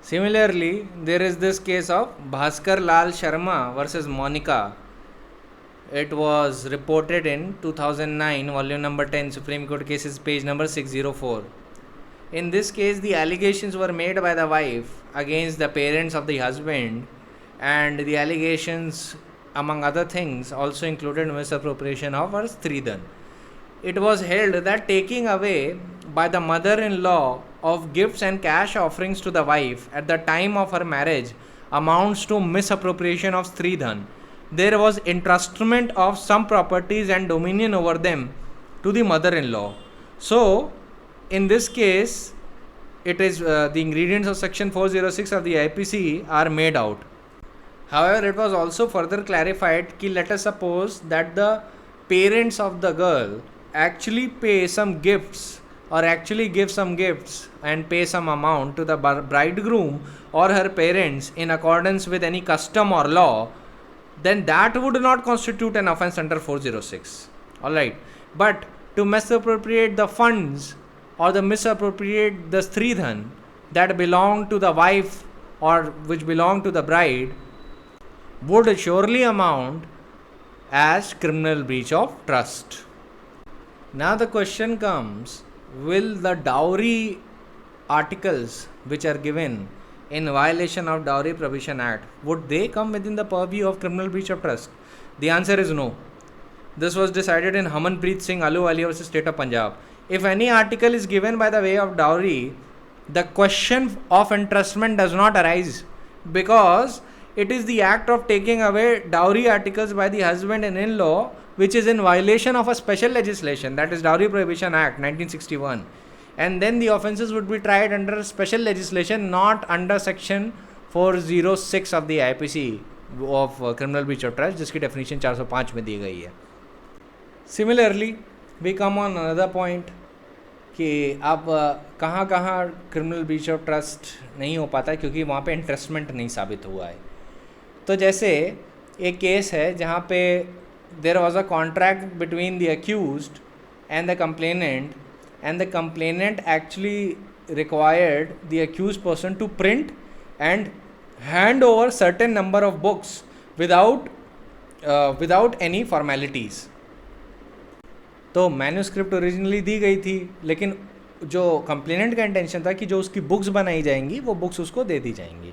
Similarly, there is this case of Bhaskar Lal Sharma versus Monica. It was reported in 2009, volume number 10, Supreme Court cases, page number 604. In this case, the allegations were made by the wife against the parents of the husband, and the allegations, among other things, also included misappropriation of her Sridhan. It was held that taking away by the mother-in-law of gifts and cash offerings to the wife at the time of her marriage amounts to misappropriation of Sridhan. There was entrustment of some properties and dominion over them to the mother-in-law. So, in this case, it is the ingredients of section 406 of the IPC are made out. However, it was also further clarified that let us suppose that the parents of the girl actually pay some gifts or actually give some gifts and pay some amount to the bridegroom or her parents in accordance with any custom or law, then that would not constitute an offence under 406. Alright, but to misappropriate the funds or the misappropriate the Sridhan that belong to the wife or which belong to the bride would surely amount as criminal breach of trust. Now the question comes, will the dowry articles which are given in violation of Dowry Prohibition Act, would they come within the purview of criminal breach of trust? The answer is no. This was decided in Hamanpreet Singh Ahluwalia versus State of Punjab. If any article is given by the way of dowry, the question of entrustment does not arise, because it is the act of taking away dowry articles by the husband and in-law which is in violation of a special legislation, that is Dowry Prohibition Act 1961. And then the offences would be tried under special legislation, not under section 406 of the IPC of criminal breach of trust, जिसकी definition 405 में दी गई है. Similarly, we come on another point कि अब कहाँ कहाँ criminal breach of trust नहीं हो पाता क्योंकि वहाँ पे इंटरेस्टमेंट नहीं साबित हुआ है. तो जैसे एक केस है जहाँ पे there was a contract between the accused and the complainant, and the complainant actually required the accused person to print and hand over certain number of books without any formalities. तो manuscript originally दी गई थी, लेकिन जो complainant का intention था कि जो उसकी बुक्स बनाई जाएंगी वो बुक्स उसको दे दी जाएंगी.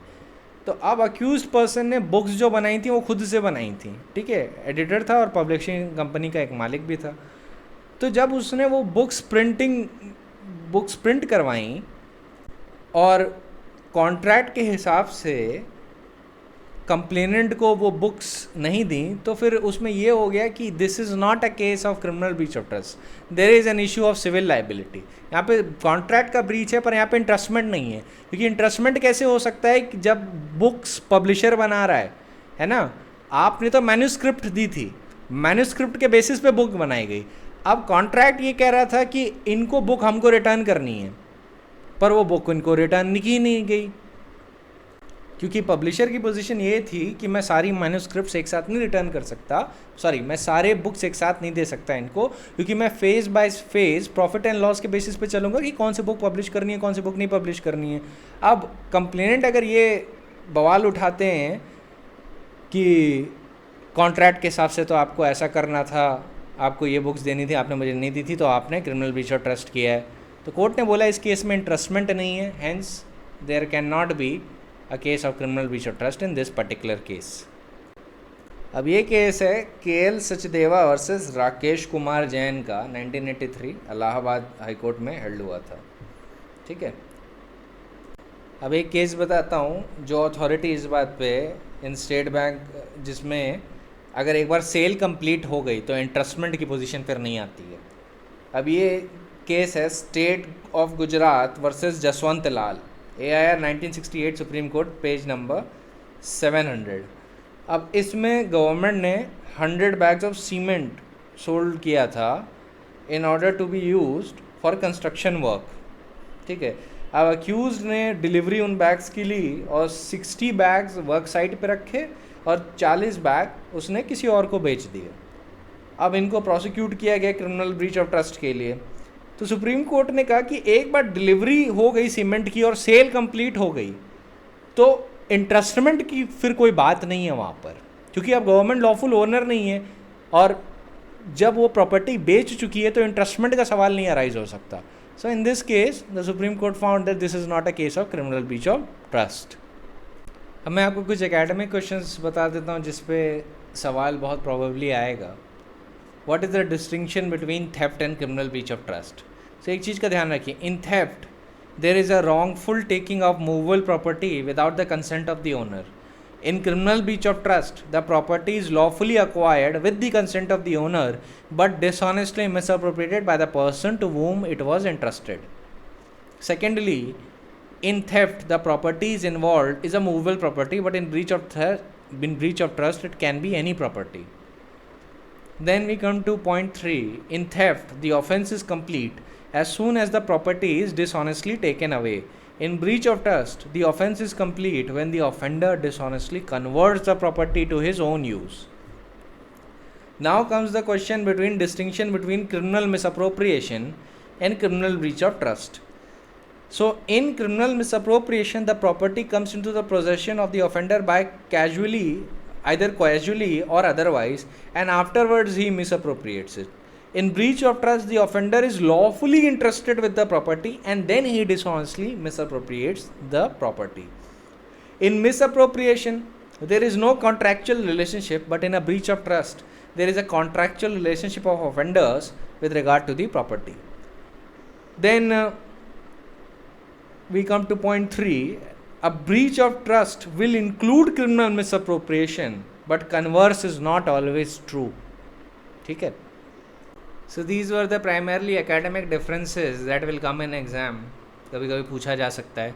तो अब अक्यूज्ड पर्सन ने बुक्स जो बनाई थी वो खुद से बनाई थी, ठीक है, एडिटर था और पब्लिशिंग कंपनी का एक मालिक भी था. तो जब उसने वो बुक्स प्रिंट करवाई और कॉन्ट्रैक्ट के हिसाब से कंप्लेनेंट को वो बुक्स नहीं दी, तो फिर उसमें ये हो गया कि this is not a case of criminal breach of trust, there is an issue of civil liability. यहाँ पे कॉन्ट्रैक्ट का ब्रीच है पर यहाँ पे इंट्रस्टमेंट नहीं है, क्योंकि इंट्रस्टमेंट कैसे हो सकता है कि जब बुक्स पब्लिशर बना रहा है ना, आपने तो मैन्यूस्क्रिप्ट दी थी, मैन्यूस्क्रिप्ट के बेसिस पे बुक बनाई गई. अब कॉन्ट्रैक्ट ये कह रहा था कि इनको बुक हमको रिटर्न करनी है, पर वो बुक इनको रिटर्न की नहीं गई, क्योंकि पब्लिशर की पोजीशन ये थी कि मैं सारी मैन्यूस्क्रिप्ट्स एक साथ नहीं रिटर्न कर सकता, मैं सारे बुक्स एक साथ नहीं दे सकता इनको, क्योंकि मैं phase by phase profit and loss के बेसिस पे चलूँगा कि कौन सी बुक पब्लिश करनी है, कौन सी बुक नहीं पब्लिश करनी है. अब कंप्लेनेंट अगर ये बवाल उठाते हैं कि कॉन्ट्रैक्ट के हिसाब से तो आपको ऐसा करना था, आपको ये बुक्स देनी थी, आपने मुझे नहीं दी थी, तो आपने क्रिमिनल ब्रीच ऑफ ट्रस्ट किया है. तो कोर्ट ने बोला इस केस में इंट्रस्टमेंट नहीं है, hence there can not be a case of criminal breach of trust in this particular case. अब ये केस है KL सचदेवा वर्सेस राकेश कुमार जैन का, 1983 इलाहाबाद हाई कोर्ट में हेल्ड हुआ था. ठीक है, अब एक केस बताता हूँ जो अथॉरिटी इस बात पे इन स्टेट बैंक, जिसमें अगर एक बार सेल कंप्लीट हो गई तो इंट्रस्टमेंट की पोजीशन फिर नहीं आती है. अब ये केस है state of Gujarat versus Jaswant Lal, AIR 1968 supreme court, page number 700. अब इसमें गवर्नमेंट ने 100 बैग्स ऑफ सीमेंट सोल्ड किया था in order to be used for construction work. ठीक है, अब अक्यूज ने डिलीवरी उन बैग्स की ली और 60 बैग्स वर्क साइट पे रखे और 40 बैग उसने किसी और को बेच दिए. अब इनको प्रोसिक्यूट किया गया क्रिमिनल ब्रीच ऑफ ट्रस्ट के लिए। तो सुप्रीम कोर्ट ने कहा कि एक बार डिलीवरी हो गई सीमेंट की और सेल कंप्लीट हो गई तो इंट्रस्टमेंट की फिर कोई बात नहीं है वहाँ पर, क्योंकि अब गवर्नमेंट लॉफुल ओनर नहीं है और जब वो प्रॉपर्टी बेच चुकी है तो इंट्रस्टमेंट का सवाल नहीं अराइज हो सकता। So in this case the Supreme Court found that this is not a case of criminal breach of trust. अब मैं आपको कुछ एकेडमिक क्वेश्चंस बता देता हूँ जिस पे सवाल बहुत प्रोबेबली आएगा। What is the distinction between theft and criminal breach of trust? So एक चीज़ का ध्यान रखिए, in theft there is a wrongful taking of movable property without the consent of the owner. In criminal breach of trust, the property is lawfully acquired with the consent of the owner but dishonestly misappropriated by the person to whom it was entrusted. Secondly, in theft, the property is involved is a movable property, but in breach of trust, it can be any property. Then we come to point 3. In theft, the offense is complete as soon as the property is dishonestly taken away. In breach of trust, the offense is complete when the offender dishonestly converts the property to his own use. Now comes the distinction between criminal misappropriation and criminal breach of trust. So, in criminal misappropriation, the property comes into the possession of the offender by either casually or otherwise, and afterwards he misappropriates it. In breach of trust, the offender is lawfully entrusted with the property and then he dishonestly misappropriates the property. In misappropriation, there is no contractual relationship, but in a breach of trust, there is a contractual relationship of offenders with regard to the property. Then we come to point 3. A breach of trust will include criminal misappropriation, but converse is not always true. Okay? So these were the primarily academic differences that will come in exam. कभी कभी पूछा जा सकता है,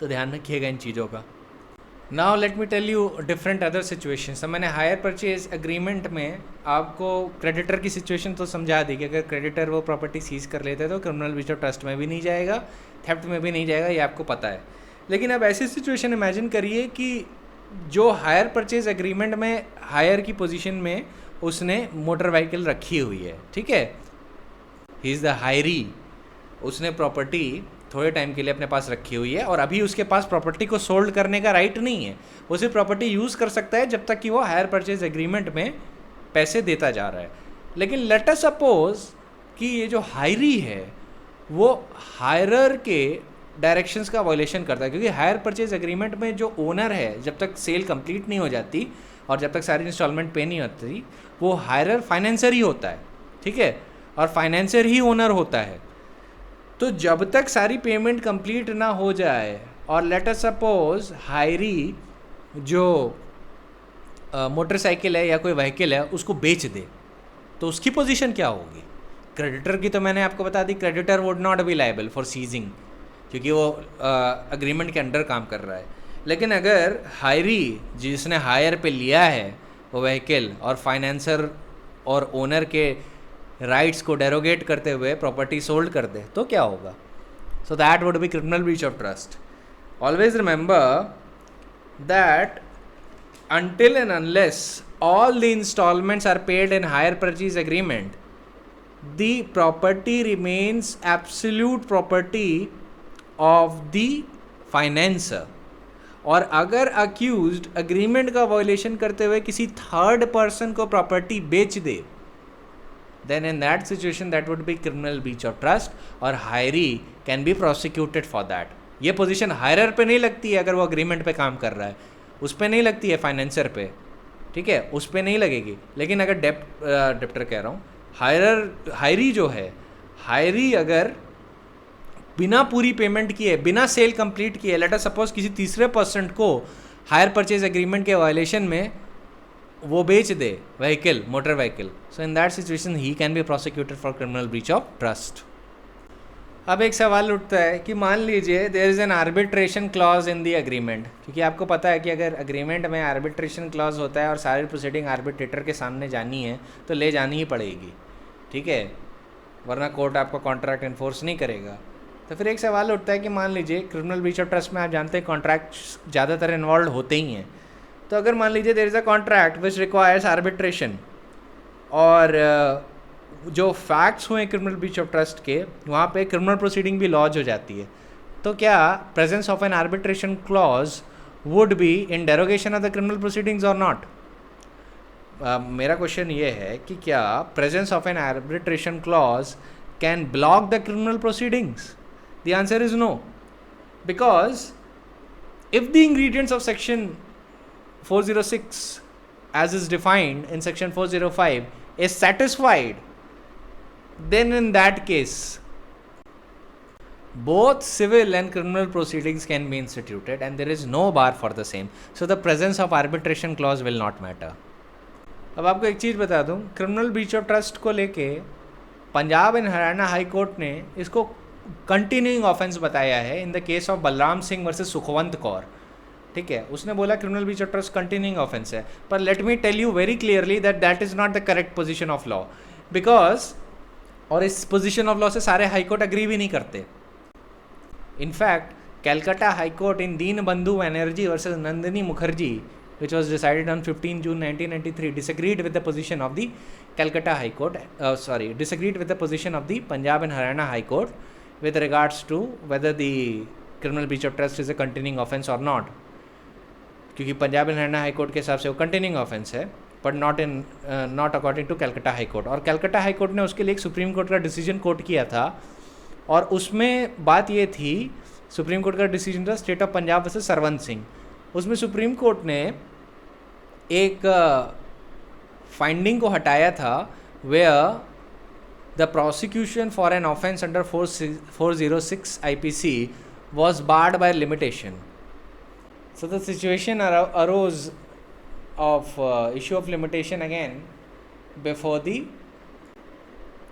तो ध्यान रखिएगा इन चीज़ों का. Now let me tell you different other situations. तो मैंने हायर परचेज एग्रीमेंट में आपको क्रेडिटर की सिचुएशन तो समझा दी कि अगर क्रेडिटर वो प्रॉपर्टी सीज कर लेते हैं तो क्रिमिनल ब्रीच ऑफ ट्रस्ट में भी नहीं जाएगा, थेफ्ट में भी नहीं जाएगा, ये आपको पता है. लेकिन अब ऐसी सिचुएशन इमेजिन करिए कि जो हायर परचेज एग्रीमेंट में हायर की पोजीशन में उसने मोटर व्हीकल रखी हुई है, ठीक है, ही इज़ द हायरी, उसने प्रॉपर्टी थोड़े टाइम के लिए अपने पास रखी हुई है और अभी उसके पास प्रॉपर्टी को सोल्ड करने का राइट नहीं है. वो सिर्फ प्रॉपर्टी यूज़ कर सकता है जब तक कि वो हायर परचेज एग्रीमेंट में पैसे देता जा रहा है. लेकिन लेट अस सपोज कि ये जो हायरी है वो हायरर के डायरेक्शंस का वायलेशन करता है, क्योंकि हायर परचेज एग्रीमेंट में जो ओनर है जब तक सेल कंप्लीट नहीं हो जाती और जब तक सारी इंस्टॉलमेंट पे नहीं होती वो हायरर फाइनेंसर ही होता है, ठीक है, और फाइनेंसर ही ओनर होता है. तो जब तक सारी पेमेंट कंप्लीट ना हो जाए और लेट अस सपोज हायरी जो मोटरसाइकिल है या कोई व्हीकल है उसको बेच दे, तो उसकी पोजीशन क्या होगी? क्रेडिटर की तो मैंने आपको बता दी, creditor would not be liable for seizing, क्योंकि वो अग्रीमेंट के अंडर काम कर रहा है. लेकिन अगर हायरी जिसने हायर पे लिया है वो व्हीकल और फाइनेंसर और ओनर के राइट्स को डेरोगेट करते हुए प्रॉपर्टी सोल्ड कर दे तो क्या होगा? So that would B criminal breach of trust. Always remember that until and unless all the installments are paid in hire purchase agreement, the property remains absolute property of the financer. और अगर accused agreement का violation करते हुए किसी third person को property बेच दे, then in that situation that would be criminal breach of trust और hiree can be prosecuted for that. ये position hirer पे नहीं लगती है अगर वो agreement पे काम कर रहा है, उस पर नहीं लगती है फाइनेंसर पे, ठीक है, उस पर नहीं लगेगी. लेकिन अगर डेप्टर कह रहा हूँ, हायरी जो है, हायरी अगर बिना पूरी पेमेंट किए, बिना सेल कंप्लीट किए, लेट अस सपोज किसी तीसरे पर्सन को हायर परचेज एग्रीमेंट के वायलेशन में वो बेच दे vehicle, motor vehicle, so in that situation he can be prosecuted for criminal breach of trust. अब एक सवाल उठता है कि मान लीजिए there is an arbitration clause in the agreement, क्योंकि आपको पता है कि अगर एग्रीमेंट में आर्बिट्रेशन क्लॉज होता है और सारी प्रोसीडिंग आर्बिट्रेटर के सामने जानी है तो ले जानी ही पड़ेगी, ठीक है, वरना कोर्ट आपका कॉन्ट्रैक्ट इन्फोर्स नहीं करेगा. तो फिर एक सवाल उठता है कि मान लीजिए क्रिमिनल ब्रीच ऑफ ट्रस्ट में आप जानते हैं कॉन्ट्रैक्ट ज़्यादातर इन्वॉल्व होते ही हैं. तो अगर मान लीजिए there is a contract which requires arbitration, और जो फैक्ट्स हुए क्रिमिनल ब्रीच ऑफ ट्रस्ट के, वहाँ पे क्रिमिनल प्रोसीडिंग भी लॉन्च हो जाती है। तो क्या presence of an arbitration clause would be in derogation of the criminal proceedings और नॉट? मेरा क्वेश्चन ये है कि क्या presence of an arbitration clause can block the criminal proceedings? The answer is no, because if the ingredients of section 406 as is defined in section 405 is satisfied, then in that case both civil and criminal proceedings can be instituted and there is no bar for the same, so the presence of arbitration clause will not matter. अब आपको एक चीज़ बता दूं, criminal breach of trust को लेके Punjab and Haryana high court ने इसको continuing offence बताया है in the case of Balram Singh versus Sukhwant Kaur. ठीक है, उसने बोला criminal breach of trust continuing offence है, पर let me tell you very clearly that that is not the correct position of law, because और इस पोजीशन ऑफ लॉ से सारे हाई कोर्ट अग्री भी नहीं करते। इनफैक्ट कैलकाटा हाई कोर्ट इन दीन बंधु Banerjee versus Nandini Mukherjee which was decided on 15 June 1993 disagreed with the position of the Calcutta High Court, disagreed with the position of the Punjab and Haryana High Court with regards to whether the criminal breach of trust is a continuing offence or not, क्योंकि Punjab and Haryana high court के हिसाब से वो continuing offence है, but not according to Calcutta high court. और Calcutta high court ने उसके लिए एक सुप्रीम कोर्ट का डिसीजन कोट किया था, और उसमें बात ये थी, सुप्रीम कोर्ट का डिसीजन था state of Punjab versus Sarwant Singh. उसमें सुप्रीम कोर्ट ने एक फाइंडिंग को हटाया था where the prosecution for an offence under 406 IPC was barred by limitation. So the situation arose of issue of limitation again before the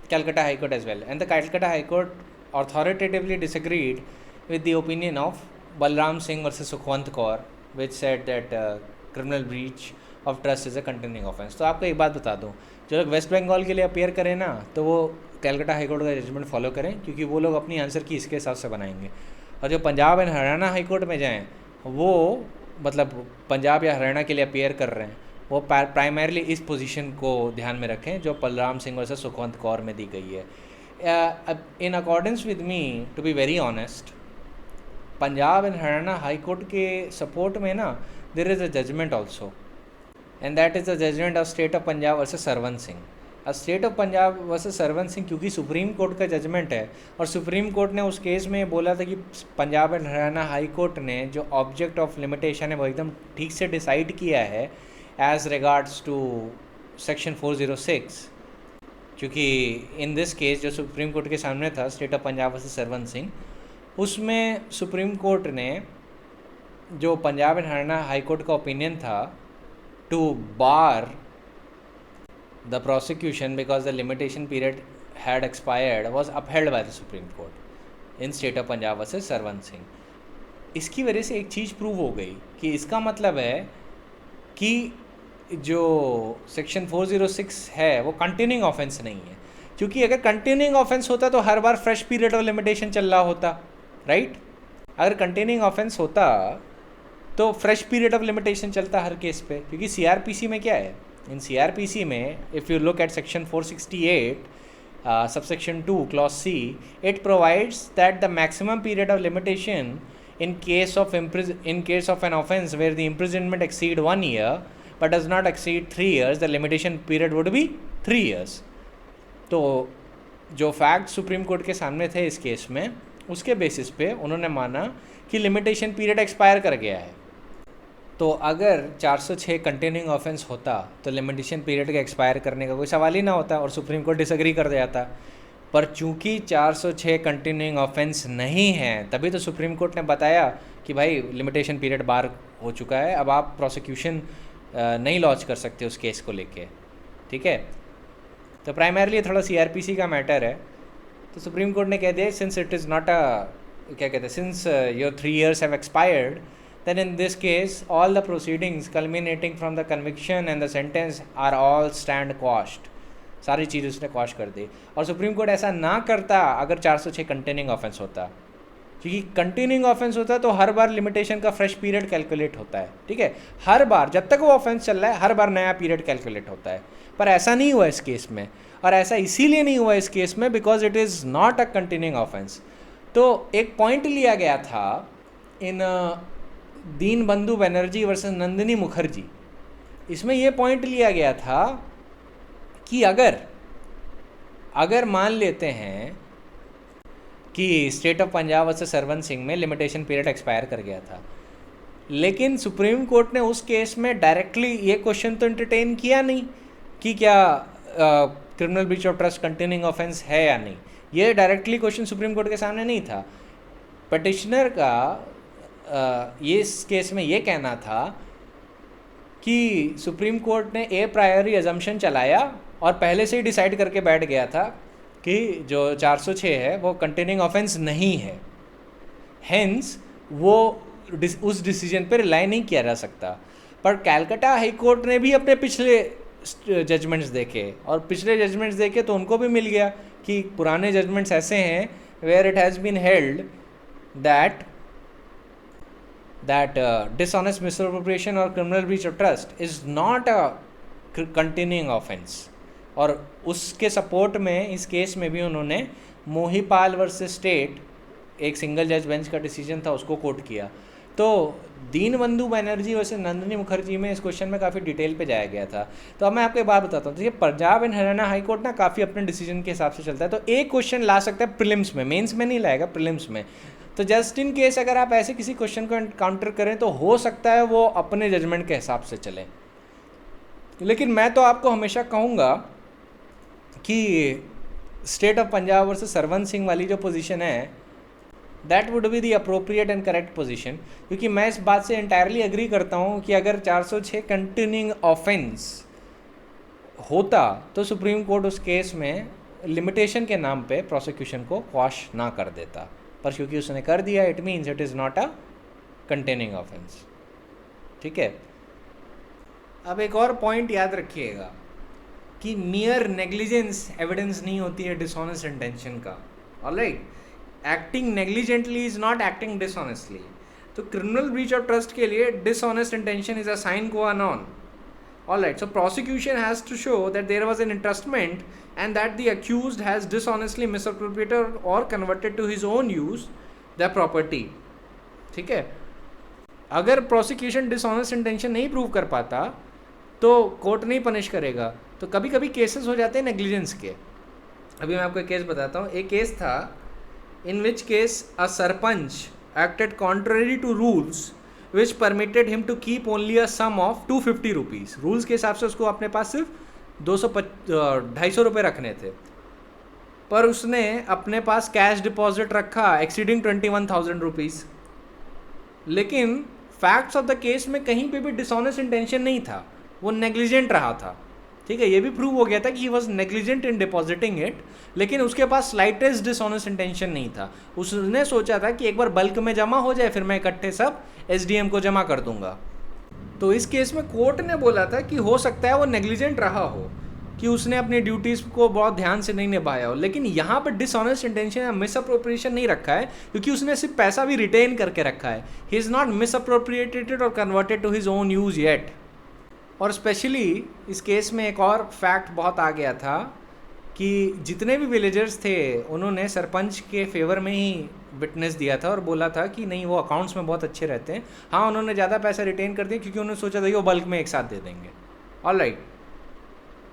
Calcutta High Court as well, and the Calcutta High Court authoritatively disagreed with the opinion of Balram Singh versus Sukhwant Kaur, which said that criminal breach of trust is a continuing offence. तो आपको एक बात बता दूँ, जो लोग waste Bengal के लिए अपेयर करें ना, तो वो कैलकाटा हाई कोर्ट का जजमेंट फॉलो करें, क्योंकि वो लोग अपनी आंसर की इसके हिसाब से बनाएंगे। और जो Punjab and Haryana high court में जाएँ, वो मतलब पंजाब या हरियाणा के लिए अपेयर कर रहे हैं, वो प्राइमरली इस पोजीशन को ध्यान में रखें जो बलराम सिंह वर्सेस सुखवंत कौर में दी गई है। In accordance with me, to be very honest, Punjab and Haryana high court के सपोर्ट में ना there is a judgment also, and that is the judgment of state of Punjab versus Sarwant Singh. अब state of Punjab versus Sarwant Singh क्योंकि सुप्रीम कोर्ट का judgement है, और supreme court ने उस केस में बोला था कि Punjab and Haryana high court ने जो ऑब्जेक्ट ऑफ लिमिटेशन है वो एकदम ठीक से डिसाइड किया है एज रिगार्ड्स टू सेक्शन 406, क्योंकि इन दिस केस जो सुप्रीम कोर्ट के सामने था state of Punjab versus Sarwant Singh, उसमें सुप्रीम कोर्ट ने जो Punjab and Haryana high court का ओपिनियन था to bar the prosecution because the limitation period had expired was upheld by the Supreme Court in state of Punjab versus Sarwant Singh. इसकी वजह से एक चीज़ प्रूव हो गई कि इसका मतलब है कि जो सेक्शन 406 है वो कंटिन्यूइंग ऑफेंस नहीं है, क्योंकि अगर कंटिन्यूइंग ऑफेंस होता तो हर बार फ्रेश पीरियड ऑफ लिमिटेशन चल रहा होता, राइट? अगर कंटिन्यूइंग ऑफेंस होता तो फ्रेश पीरियड ऑफ लिमिटेशन चलता हर केस पे, क्योंकि CRPC में क्या है, इन CRPC में if you look at section 468 subsection 2 clause C, it provides that the maximum period of limitation in case of an offence where the imprisonment exceed 1 year but does not exceed 3 years, the limitation period would be 3 years. तो जो fact supreme court के सामने थे इस case में, उसके basis पे उन्होंने माना कि लिमिटेशन पीरियड एक्सपायर कर गया है। तो अगर 406 कंटिन्यूइंग ऑफेंस होता तो लिमिटेशन पीरियड के एक्सपायर करने का कोई सवाल ही ना होता और सुप्रीम कोर्ट डिसएग्री कर जाता, पर चूंकि 406 कंटिन्यूइंग ऑफेंस नहीं है तभी तो सुप्रीम कोर्ट ने बताया कि भाई लिमिटेशन पीरियड बार हो चुका है, अब आप प्रोसिक्यूशन नहीं लॉन्च कर सकते उस केस को लेके, ठीक है? तो प्राइमरली थोड़ा CRPC का मैटर है, तो सुप्रीम कोर्ट ने कह दिया सिंस इट इज़ नॉट क्या कहते हैं, since your 3 years have expired, then in this case all the proceedings culminating from the conviction and the sentence are all stand quashed, सारी चीज़ उसने क्वाश कर दी। और सुप्रीम कोर्ट ऐसा ना करता अगर 406 कंटिन्यूइंग ऑफेंस होता, क्योंकि कंटिन्यूइंग ऑफेंस होता तो हर बार लिमिटेशन का फ्रेश पीरियड कैलकुलेट होता है, ठीक है? हर बार जब तक वो ऑफेंस चल रहा है हर बार नया पीरियड कैलकुलेट होता है, पर ऐसा नहीं हुआ इस केस में, और ऐसा इसीलिए नहीं हुआ इस केस में because it is not a continuing offence. तो एक पॉइंट लिया गया था इन दीन बंधु बनर्जी वर्सेस नंदिनी मुखर्जी, इसमें यह पॉइंट लिया गया था कि अगर मान लेते हैं कि state of Punjab versus Sarwan Singh में लिमिटेशन पीरियड एक्सपायर कर गया था, लेकिन सुप्रीम कोर्ट ने उस केस में डायरेक्टली ये क्वेश्चन तो एंटरटेन किया नहीं कि क्या criminal breach of trust continuing offence है या नहीं। ये डायरेक्टली क्वेश्चन सुप्रीम कोर्ट के सामने नहीं था। पटिशनर का ये इस केस में ये कहना था कि सुप्रीम कोर्ट ने ए प्रायरी अजम्पशन चलाया और पहले से ही डिसाइड करके बैठ गया था कि जो 406 है वो कंटिन्यूइंग ऑफेंस नहीं है, हेंस वो उस डिसीजन पर रिलाई नहीं किया जा सकता। पर कैलकाटा हाई कोर्ट ने भी अपने पिछले जजमेंट्स देखे, और पिछले जजमेंट्स देखे तो उनको भी मिल गया कि पुराने जजमेंट्स ऐसे हैं where it has been held that dishonest misappropriation or criminal breach of trust is not a continuing offense। और उसके सपोर्ट में इस केस में भी उन्होंने मोहीपाल वर्सेस स्टेट, एक सिंगल जज बेंच का डिसीजन था, उसको कोट किया। तो दीन बंधु बनर्जी वर्सेस नंदिनी मुखर्जी में इस क्वेश्चन में काफ़ी डिटेल पे जाया गया था। तो अब मैं आपको एक बात बताता हूँ, देखिए Punjab and Haryana high court ना काफ़ी अपने डिसीजन के हिसाब से चलता है, तो एक क्वेश्चन ला सकता है प्रीलिम्स में, मेंस में नहीं लाएगा, प्रीलिम्स में। तो जस्ट इन केस अगर आप ऐसे किसी क्वेश्चन को काउंटर करें तो हो सकता है वो अपने जजमेंट के हिसाब से चले। लेकिन मैं तो आपको हमेशा कहूँगा कि state of Punjab versus Sarwan Singh वाली जो पोजीशन है that would be the appropriate and correct position, क्योंकि मैं इस बात से एंटायरली एग्री करता हूँ कि अगर 406 कंटिन्यूइंग ऑफेंस होता तो सुप्रीम कोर्ट उस केस में लिमिटेशन के नाम पे प्रोसिक्यूशन को क्वाश ना कर देता, पर क्योंकि उसने कर दिया it means it is not a containing offence. ठीक है, अब एक और पॉइंट याद रखिएगा कि मियर नेग्लिजेंस एविडेंस नहीं होती है डिसऑनेस्ट इंटेंशन का। Alright, acting negligently is not acting dishonestly. तो क्रिमिनल ब्रीच ऑफ ट्रस्ट के लिए dishonest intention is a sine qua non. Alright, so prosecution has to show that there was an entrustment and that the accused has dishonestly misappropriated or converted to his own use the property। ठीक है, अगर prosecution dishonest intention नहीं prove कर पाता तो court नहीं punish करेगा। तो कभी कभी केसेस हो जाते हैं नेग्लिजेंस के। अभी मैं आपको एक केस बताता हूँ। एक केस था in which case a sarpanch acted contrary to rules which permitted him to keep only a sum of 250 rupees। Rules के हिसाब से उसको अपने पास सिर्फ 250 रुपये रखने थे, पर उसने अपने पास कैश डिपॉजिट रखा एक्सीडिंग 21,000 रुपीज़। लेकिन फैक्ट्स ऑफ द केस में कहीं पे भी डिसऑनेस्ट इंटेंशन नहीं था, वो नेग्लिजेंट रहा था। ठीक है, ये भी प्रूव हो गया था कि he was negligent in depositing it, लेकिन उसके पास स्लाइटेस्ट डिसऑनेस्ट इंटेंशन नहीं था। उसने सोचा था कि एक बार बल्क में जमा हो जाए फिर मैं इकट्ठे सब एसडीएम को जमा कर दूंगा। तो इस केस में कोर्ट ने बोला था कि हो सकता है वो नेग्लिजेंट रहा हो, कि उसने अपनी ड्यूटीज़ को बहुत ध्यान से नहीं निभाया हो, लेकिन यहाँ पर डिसऑनेस्ट इंटेंशन या मिसअप्रोप्रिएशन नहीं रखा है, क्योंकि उसने सिर्फ पैसा भी रिटेन करके रखा है। ही इज़ नॉट मिसअप्रोप्रिएटेड और converted to his own use yet. और स्पेशली इस केस में एक और फैक्ट बहुत आ गया था कि जितने भी विलेजर्स थे उन्होंने सरपंच के फेवर में ही विटनेस दिया था और बोला था कि नहीं वो अकाउंट्स में बहुत अच्छे रहते हैं। हाँ, उन्होंने ज़्यादा पैसा रिटेन कर दिया क्योंकि उन्होंने सोचा था कि वो बल्क में एक साथ दे देंगे। ऑलराइट,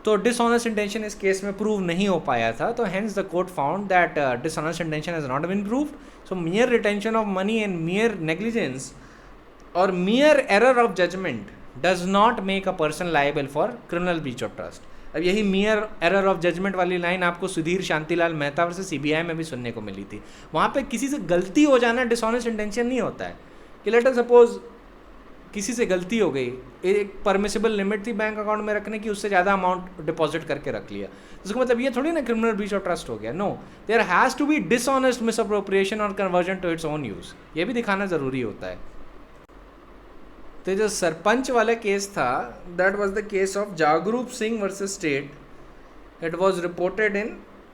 तो डिसऑनेस्ट इंटेंशन इस केस में प्रूव नहीं हो पाया था, तो hence the court found that dishonest intention has not been proved. So mere retention of money and mere negligence और mere error of judgment does not make a person liable for criminal breach of trust। अब यही मियर error of judgement वाली line आपको Sudhir Shantilal Mehta versus CBI में भी सुनने को मिली थी। वहाँ पे किसी से गलती हो जाना डिसऑनेस्ट इंटेंशन नहीं होता है। कि लेट अस सपोज किसी से गलती हो गई, एक परमिसिबल लिमिट थी बैंक अकाउंट में रखने की, उससे ज़्यादा अमाउंट डिपॉजिट करके रख लिया, उसका मतलब ये थोड़ी ना क्रिमिनल ब्रीच ऑफ ट्रस्ट हो गया। No, there has to be dishonest misappropriation और conversion to its own use, ये भी दिखाना ज़रूरी होता है। तो जो सरपंच वाला केस था that was the case of Jagroop Singh versus state. It was reported in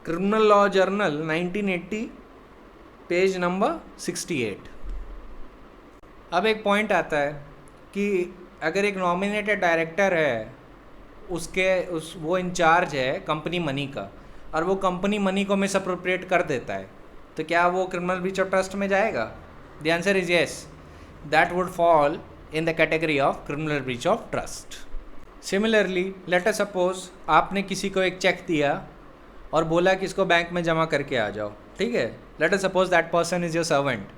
criminal law journal 1980 page number 68। अब एक पॉइंट आता है कि अगर एक नॉमिनेटेड डायरेक्टर है वो इंचार्ज है कंपनी मनी का, और वो कंपनी मनी को मिस अप्रोप्रिएट कर देता है, तो क्या वो क्रिमिनल ब्रीच ऑफ ट्रस्ट में जाएगा? The answer is yes, that would fall in the category of criminal breach of trust. Similarly, let us suppose आपने किसी को एक चेक दिया और बोला कि इसको बैंक में जमा करके आ जाओ, ठीक है? Let us suppose that person is your servant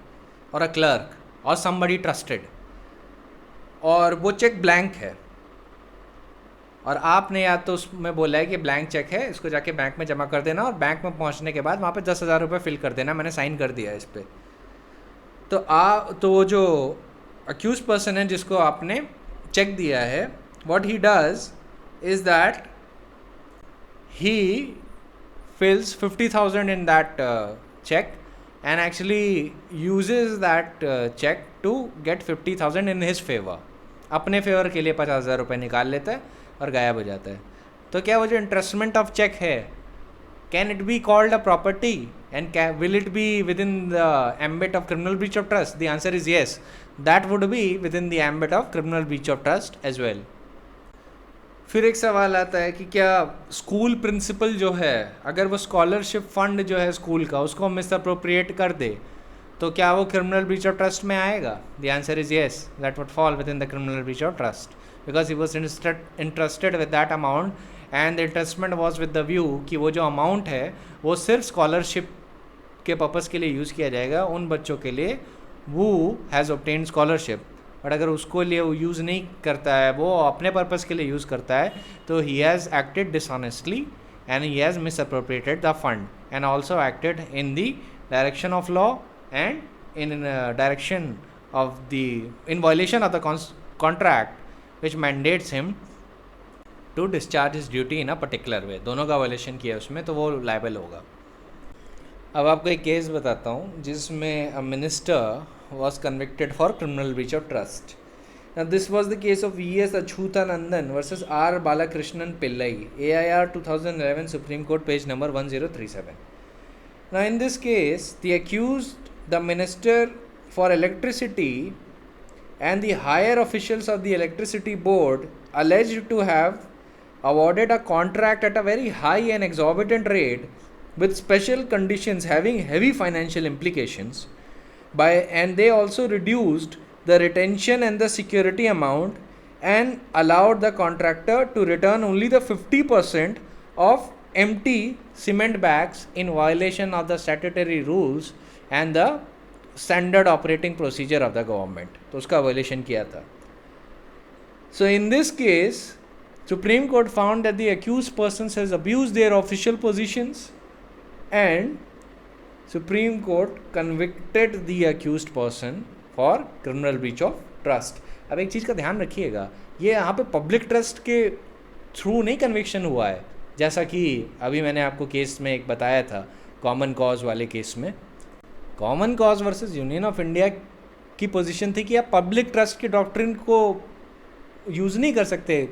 or a clerk or somebody trusted, और वो चेक ब्लैंक है, और आपने या तो उसमें बोला है कि ब्लैंक चेक है, इसको जाके बैंक में जमा कर देना, और बैंक में पहुंचने के बाद वहाँ पे 10,000 रुपये फिल कर देना, मैंने साइन कर दिया इस पर। तो वो जो अक्यूज पर्सन है जिसको आपने चेक दिया है, what he does is that he fills 50,000 in that check and actually uses that check to get 50,000 in his favor. अपने फेवर के लिए 50,000 रुपये निकाल लेता है और गायब हो जाता है। तो क्या वो जो इंटरेस्टमेंट ऑफ चेक है, can it be called a property and will it be within the ambit of criminal breach of trust? The answer is yes, that would be within the ambit of criminal breach of trust as well. फिर एक सवाल आता है कि क्या school principal जो है, अगर वो स्कॉलरशिप फंड जो है स्कूल का उसको मिस अप्रोप्रिएट कर दे, तो क्या वो क्रिमिनल ब्रीच ऑफ ट्रस्ट में आएगा? The answer is yes, that would fall within the criminal breach of trust, because he was entrusted with that amount and the entrustment was with the view कि वो जो amount है वो सिर्फ scholarship के purpose के लिए use किया जाएगा उन बच्चों के लिए वो हैज़ ऑब्टेन्ड स्कॉलरशिप। बट अगर उसको लिए वो यूज़ नहीं करता है, वो अपने पर्पज़ के लिए यूज़ करता है, तो he has acted dishonestly and he has misappropriated the fund and also acted in the direction of law and in direction of the in violation of the contract which mandates him to discharge his duty in a particular way. दोनों का violation किया उसमें, तो वो liable होगा। अब आपको एक केस बताता हूँ जिसमें a minister was convicted for criminal breach of trust. Now this was the case of V.S. Achyutanandan versus R. Balakrishnan Pillai, AIR 2011, Supreme Court, page number 1037. Now in this case, the accused, the Minister for Electricity and the higher officials of the Electricity Board alleged to have awarded a contract at a very high and exorbitant rate with special conditions having heavy financial implications, and they also reduced the retention and the security amount and allowed the contractor to return only the 50% of empty cement bags in violation of the statutory rules and the standard operating procedure of the government. तो उसका violation किया था। So in this case, Supreme Court found that the accused persons has abused their official positions and Supreme Court convicted the accused person for criminal breach of trust. अब एक चीज़ का ध्यान रखिएगा, ये यहाँ पे पब्लिक ट्रस्ट के थ्रू नहीं कन्विक्शन हुआ है, जैसा कि अभी मैंने आपको केस में एक बताया था कॉमन कॉज वाले केस में। Common cause versus union of India की पोजीशन थी कि आप पब्लिक ट्रस्ट के डॉक्ट्रिन को यूज़ नहीं कर सकते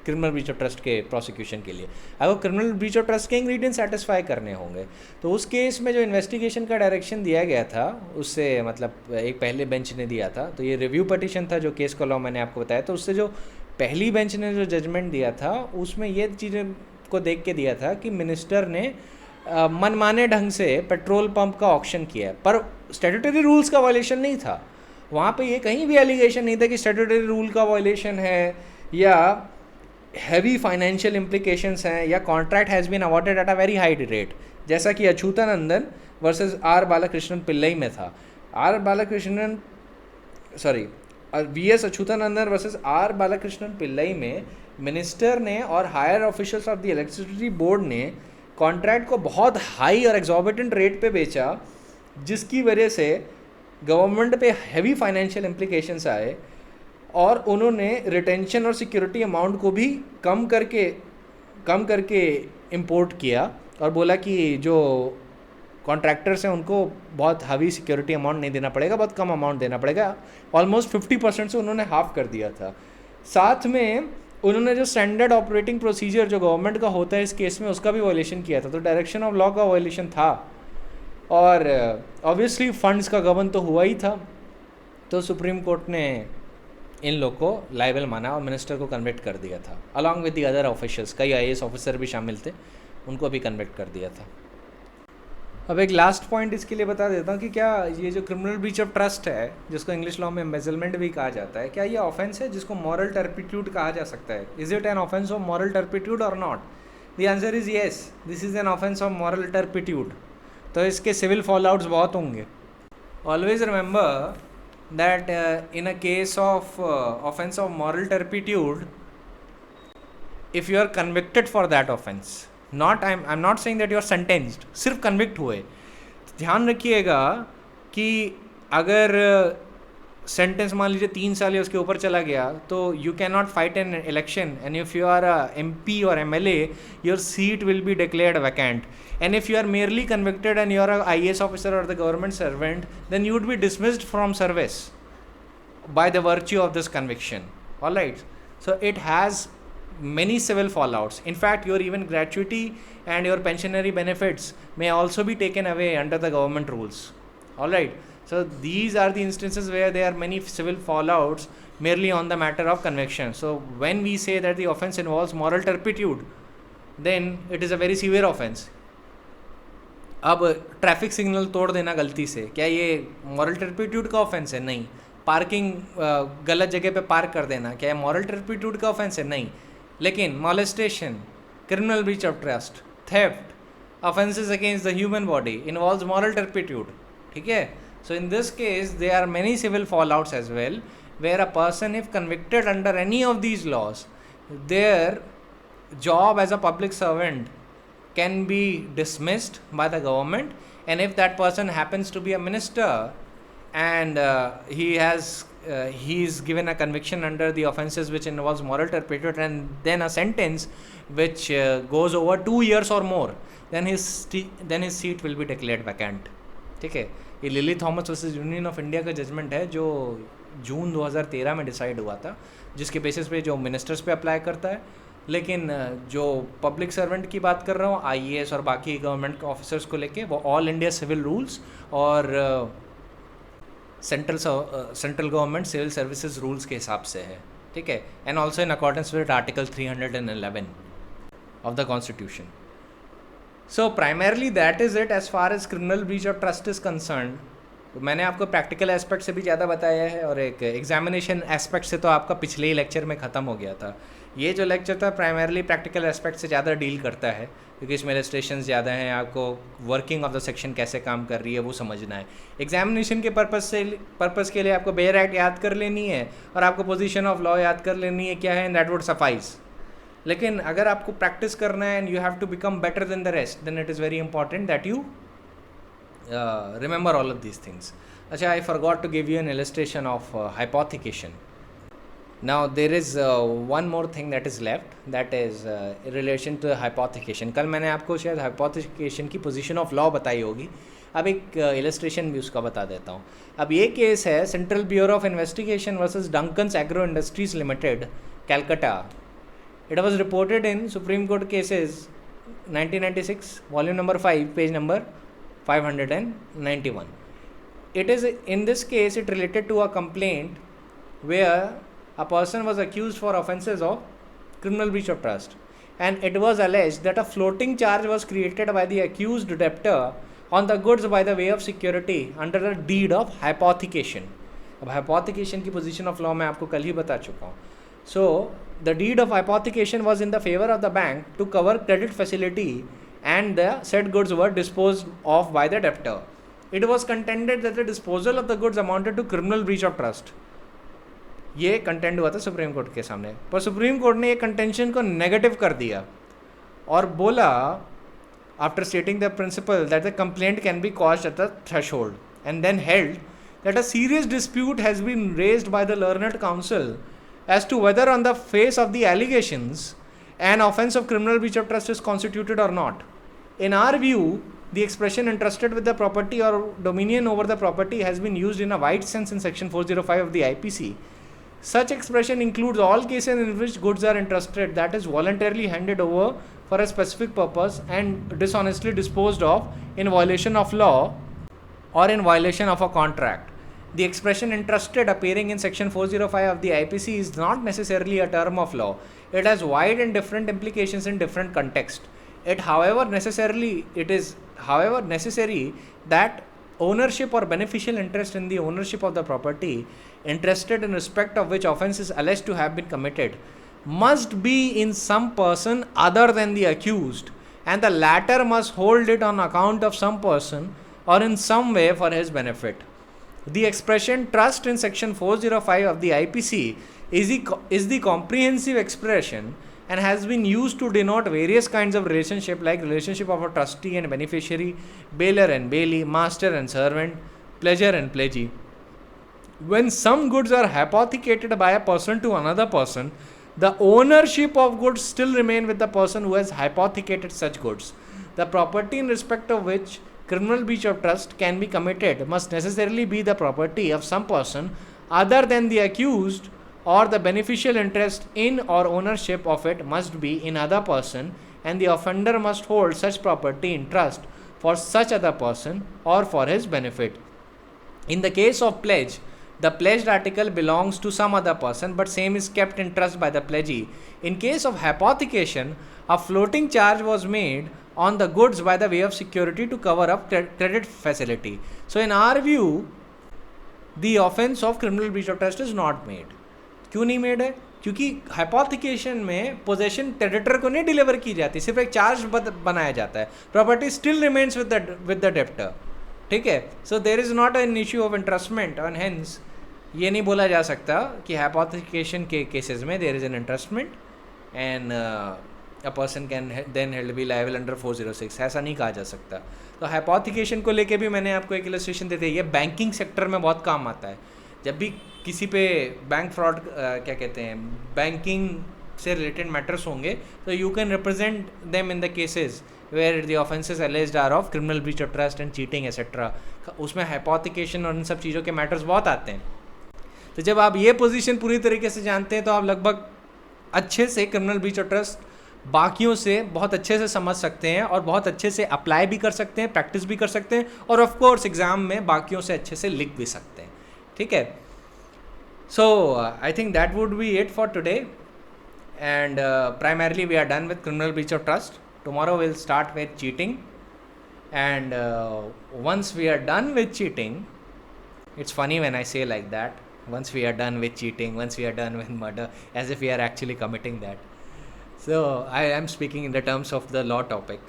क्रिमिनल ब्रीच ऑफ ट्रस्ट के प्रोसिक्यूशन के लिए, अगर क्रिमिनल ब्रीच ऑफ ट्रस्ट के इंग्रेडिएंट सेटिस्फाई करने होंगे। तो उस केस में जो इन्वेस्टिगेशन का डायरेक्शन दिया गया था उससे मतलब एक पहले बेंच ने दिया था, तो ये रिव्यू पटिशन था जो केस का लॉ मैंने आपको बताया, तो उससे जो पहली बेंच ने जो जजमेंट दिया था उसमें ये चीज़ें को देख के दिया था कि मिनिस्टर ने मनमाने ढंग से पेट्रोल पंप का ऑक्शन किया, पर स्टैट्यूटरी रूल्स का वायलेशन नहीं था। वहाँ पे ये कहीं भी एलिगेशन नहीं था कि स्टैट्यूटरी रूल का वायलेशन है या हैवी फाइनेंशियल इम्प्लीकेशंस हैं या contract has been awarded at a very high rate, जैसा कि अच्युतानंदन वर्सेस आर बालाकृष्णन पिल्लई में था। V S. Achuthanandan versus R Balakrishnan Pillai में मिनिस्टर ने और higher officials of the electricity board ने कॉन्ट्रैक्ट को बहुत हाई और एक्सॉर्बिटेंट रेट पे बेचा, जिसकी वजह से गवर्नमेंट पे हैवी फाइनेंशियल इम्प्लीकेशंस आए और उन्होंने रिटेंशन और सिक्योरिटी अमाउंट को भी कम करके इंपोर्ट किया और बोला कि जो कॉन्ट्रैक्टर्स हैं उनको बहुत हावी सिक्योरिटी अमाउंट नहीं देना पड़ेगा, बहुत कम अमाउंट देना पड़ेगा। ऑलमोस्ट 50% से उन्होंने हाफ कर दिया था। साथ में उन्होंने जो स्टैंडर्ड ऑपरेटिंग प्रोसीजर जो गवर्नमेंट का होता है इस केस में उसका भी वायलेशन किया था, तो डायरेक्शन ऑफ लॉ का वायलेशन था और ऑब्वियसली फंड्स का गबन तो हुआ ही था। तो सुप्रीम कोर्ट ने इन लोग को लाइबल माना और मिनिस्टर को कन्विक्ट कर दिया था, along with the other officials. कई आईएएस ऑफिसर भी शामिल थे, उनको भी कन्विक्ट कर दिया था। अब एक लास्ट पॉइंट इसके लिए बता देता हूँ कि क्या ये जो क्रिमिनल ब्रीच ऑफ ट्रस्ट है, जिसको इंग्लिश लॉ में एम्बेजलमेंट भी कहा जाता है, क्या ये ऑफेंस है जिसको मॉरल टर्पिट्यूड कहा जा सकता है? Is it an offence of moral turpitude और नॉट? The answer is yes, this is an offence of moral turpitude. तो इसके सिविल फॉल आउट्स बहुत होंगे। Always remember that in a case of offence of moral turpitude, if you are convicted for that offence, not I am not saying that you are sentenced, सिर्फ convict हुए, ध्यान रखिएगा कि अगर sentence मान लीजिए 3 साल या उसके ऊपर चला गया तो you can not fight an election, and if you are a MP और MLA, your seat will be declared vacant, and if you are merely convicted and you are a IAS officer or the government servant, then you would be dismissed from service by the virtue of this conviction. All right, so it has many civil fallouts. In fact, your even gratuity and your pensionary benefits may also be taken away under the government rules. All right, so these are the instances where there are many civil fallouts merely on the matter of conviction. So when we say that the offense involves moral turpitude, then it is a very severe offense. अब traffic signal तोड़ देना गलती से, क्या ये moral turpitude का offence है? नहीं। पार्किंग गलत जगह पे पार्क कर देना, क्या ये मॉरल टर्पिट्यूड का ऑफेंस है? नहीं। लेकिन molestation, criminal breach of trust, theft, offenses against the human body involves moral turpitude. ठीक है? So in this case there are many civil fallouts as well, where a person, if convicted under any of these laws, their job as a public servant can be dismissed by the government, and if that person happens to be a minister and he is given a conviction under the offenses which involves moral turpitude, and then a sentence which goes over 2 years or more, then his seat will be declared vacant. ठीक है? ये lily Thomas versus union of India का judgement है जो जून 2013 में decide हुआ था, जिसके बेसिस पे जो मिनिस्टर्स पे अप्लाई करता है। लेकिन जो पब्लिक सर्वेंट की बात कर रहा हूँ, IAS और बाकी गवर्नमेंट ऑफिसर्स को लेके, वो ऑल इंडिया सिविल रूल्स और central government civil services rules के हिसाब से है। ठीक है? And also in accordance with article 311 of the constitution. So primarily that is it as far as criminal breach of trust is concerned. तो मैंने आपको प्रैक्टिकल एस्पेक्ट से भी ज़्यादा बताया है, और एक एग्जामिनेशन एस्पेक्ट से तो आपका पिछले ही लेक्चर में ख़त्म हो गया था. ये जो लेक्चर था प्राइमरली प्रैक्टिकल एस्पेक्ट से ज़्यादा डील करता है, क्योंकि इसमें इलस्ट्रेशन ज़्यादा हैं, आपको वर्किंग ऑफ द सेक्शन कैसे काम कर रही है वो समझना है. एग्जामिनेशन के पर्पज़ के लिए आपको बेयर एक्ट याद कर लेनी है और आपको पोजीशन ऑफ लॉ याद कर लेनी है क्या है, एंड दैट वुड सफाइस. लेकिन अगर आपको प्रैक्टिस करना है and you have to become better than the rest, then it is very important that you remember all of these things. अच्छा, I forgot to give you an illustration of hypothecation. Now there is one more thing that is left, that is in relation to hypothecation. कल मैंने आपको शायद hypothecation की position of law बताई होगी. अब एक illustration भी उसका बता देता हूँ. अब ये केस है central bureau of investigation versus Duncan's agro industries limited, Calcutta. It was reported in Supreme Court cases 1996, volume number 5, page number 591. It is, in this case, it related to a complaint where a person was accused for offences of criminal breach of trust, and it was alleged that a floating charge was created by the accused debtor on the goods by the way of security under the deed of hypothecation. अब hypothecation की position of law मैं आपको कल ही बता चुका हूँ. So the deed of hypothecation was in the favor of the bank to cover credit facility, and the said goods were disposed of by the debtor. It was contended that the disposal of the goods amounted to criminal breach of trust. ये contained हुआ था supreme court के सामने, पर supreme court ने ये contention को negative कर दिया और बोला, after stating the principle that the complaint can be quashed at the threshold, and then held that a serious dispute has been raised by the learned counsel as to whether on the face of the allegations an offence of criminal breach of trust is constituted or not. In our view, the expression entrusted with the property or dominion over the property has been used in a wide sense in section 405 of the IPC. Such expression includes all cases in which goods are entrusted, that is voluntarily handed over for a specific purpose and dishonestly disposed of in violation of law or in violation of a contract. The expression entrusted appearing in section 405 of the IPC is not necessarily a term of law. It has wide and different implications in different contexts. It is however necessary that ownership or beneficial interest in the ownership of the property interested in respect of which offence is alleged to have been committed must be in some person other than the accused, and the latter must hold it on account of some person or in some way for his benefit. The expression trust in section 405 of the IPC is the comprehensive expression and has been used to denote various kinds of relationship, like relationship of a trustee and beneficiary, bailor and bailee, master and servant, pledger and pledgee. When some goods are hypothecated by a person to another person, the ownership of goods still remain with the person who has hypothecated such goods. The property in respect of which criminal breach of trust can be committed must necessarily be the property of some person other than the accused, or the beneficial interest in or ownership of it must be in other person, and the offender must hold such property in trust for such other person or for his benefit. In the case of pledge, the pledged article belongs to some other person, but same is kept in trust by the pledgee. In case of hypothecation, a floating charge was made on the goods by the way of security to cover up credit facility. So in our view, the offense of criminal breach of trust is not made. क्यों नहीं made है? क्योंकि hypothecation में possession creditor को नहीं deliver की जाती, सिर्फ एक चार्ज बनाया जाता है. Property still remains with the debtor. ठीक है. So there is not an issue of entrustment, and hence ये नहीं बोला जा सकता कि हाइपोथिकेशन के केसेस में there is an entrustment and a person can then held be liable under 406. ऐसा नहीं कहा जा सकता. तो हाइपोथिकेशन को लेके भी मैंने आपको एक इलस्ट्रेशन देते हैं. ये बैंकिंग सेक्टर में बहुत काम आता है. जब भी किसी पे बैंक फ्रॉड क्या कहते हैं, बैंकिंग से रिलेटेड मैटर्स होंगे, तो you can represent them in the cases where the offences alleged are of criminal breach of trust and cheating etcetera. उसमें हाइपोथिकेशन और इन सब चीज़ों के मैटर्स बहुत आते हैं. तो जब आप ये पोजीशन पूरी तरीके से जानते हैं तो आप लगभग अच्छे से क्रिमिनल ब्रीच ऑफ ट्रस्ट बाकियों से बहुत अच्छे से समझ सकते हैं और बहुत अच्छे से अप्लाई भी कर सकते हैं, प्रैक्टिस भी कर सकते हैं, और ऑफ कोर्स एग्जाम में बाकियों से अच्छे से लिख भी सकते हैं. ठीक है. So I think that would be it for today, and primarily we are done with criminal breach of trust. Tomorrow we'll start with cheating, and once we are done with cheating, it's funny when I say like that, once we are done with cheating, once we are done with murder, as if we are actually committing that. So I am speaking in the terms of the law topic,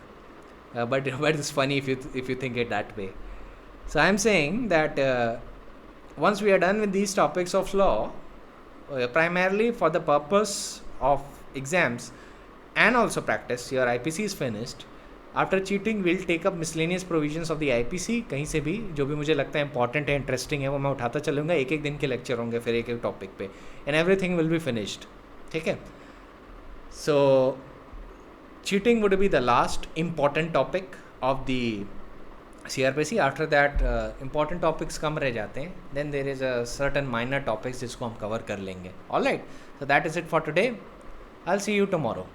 but it's funny if you think it that way. So I am saying that once we are done with these topics of law, primarily for the purpose of exams and also practice, your IPC is finished. After cheating, we'll take up miscellaneous provisions of the IPC. कहीं से भी जो भी मुझे लगता है important है, interesting है, वो मैं उठाता चलूँगा. एक एक दिन के लेक्चर होंगे फिर एक एक टॉपिक पे, and everything will be finished. ठीक है. सो cheating would be the last important topic of the CRPC. After that important topics कम रह जाते हैं. Then there is a certain minor topics जिसको हम cover कर लेंगे. All right. So that is it for today. I'll see you tomorrow.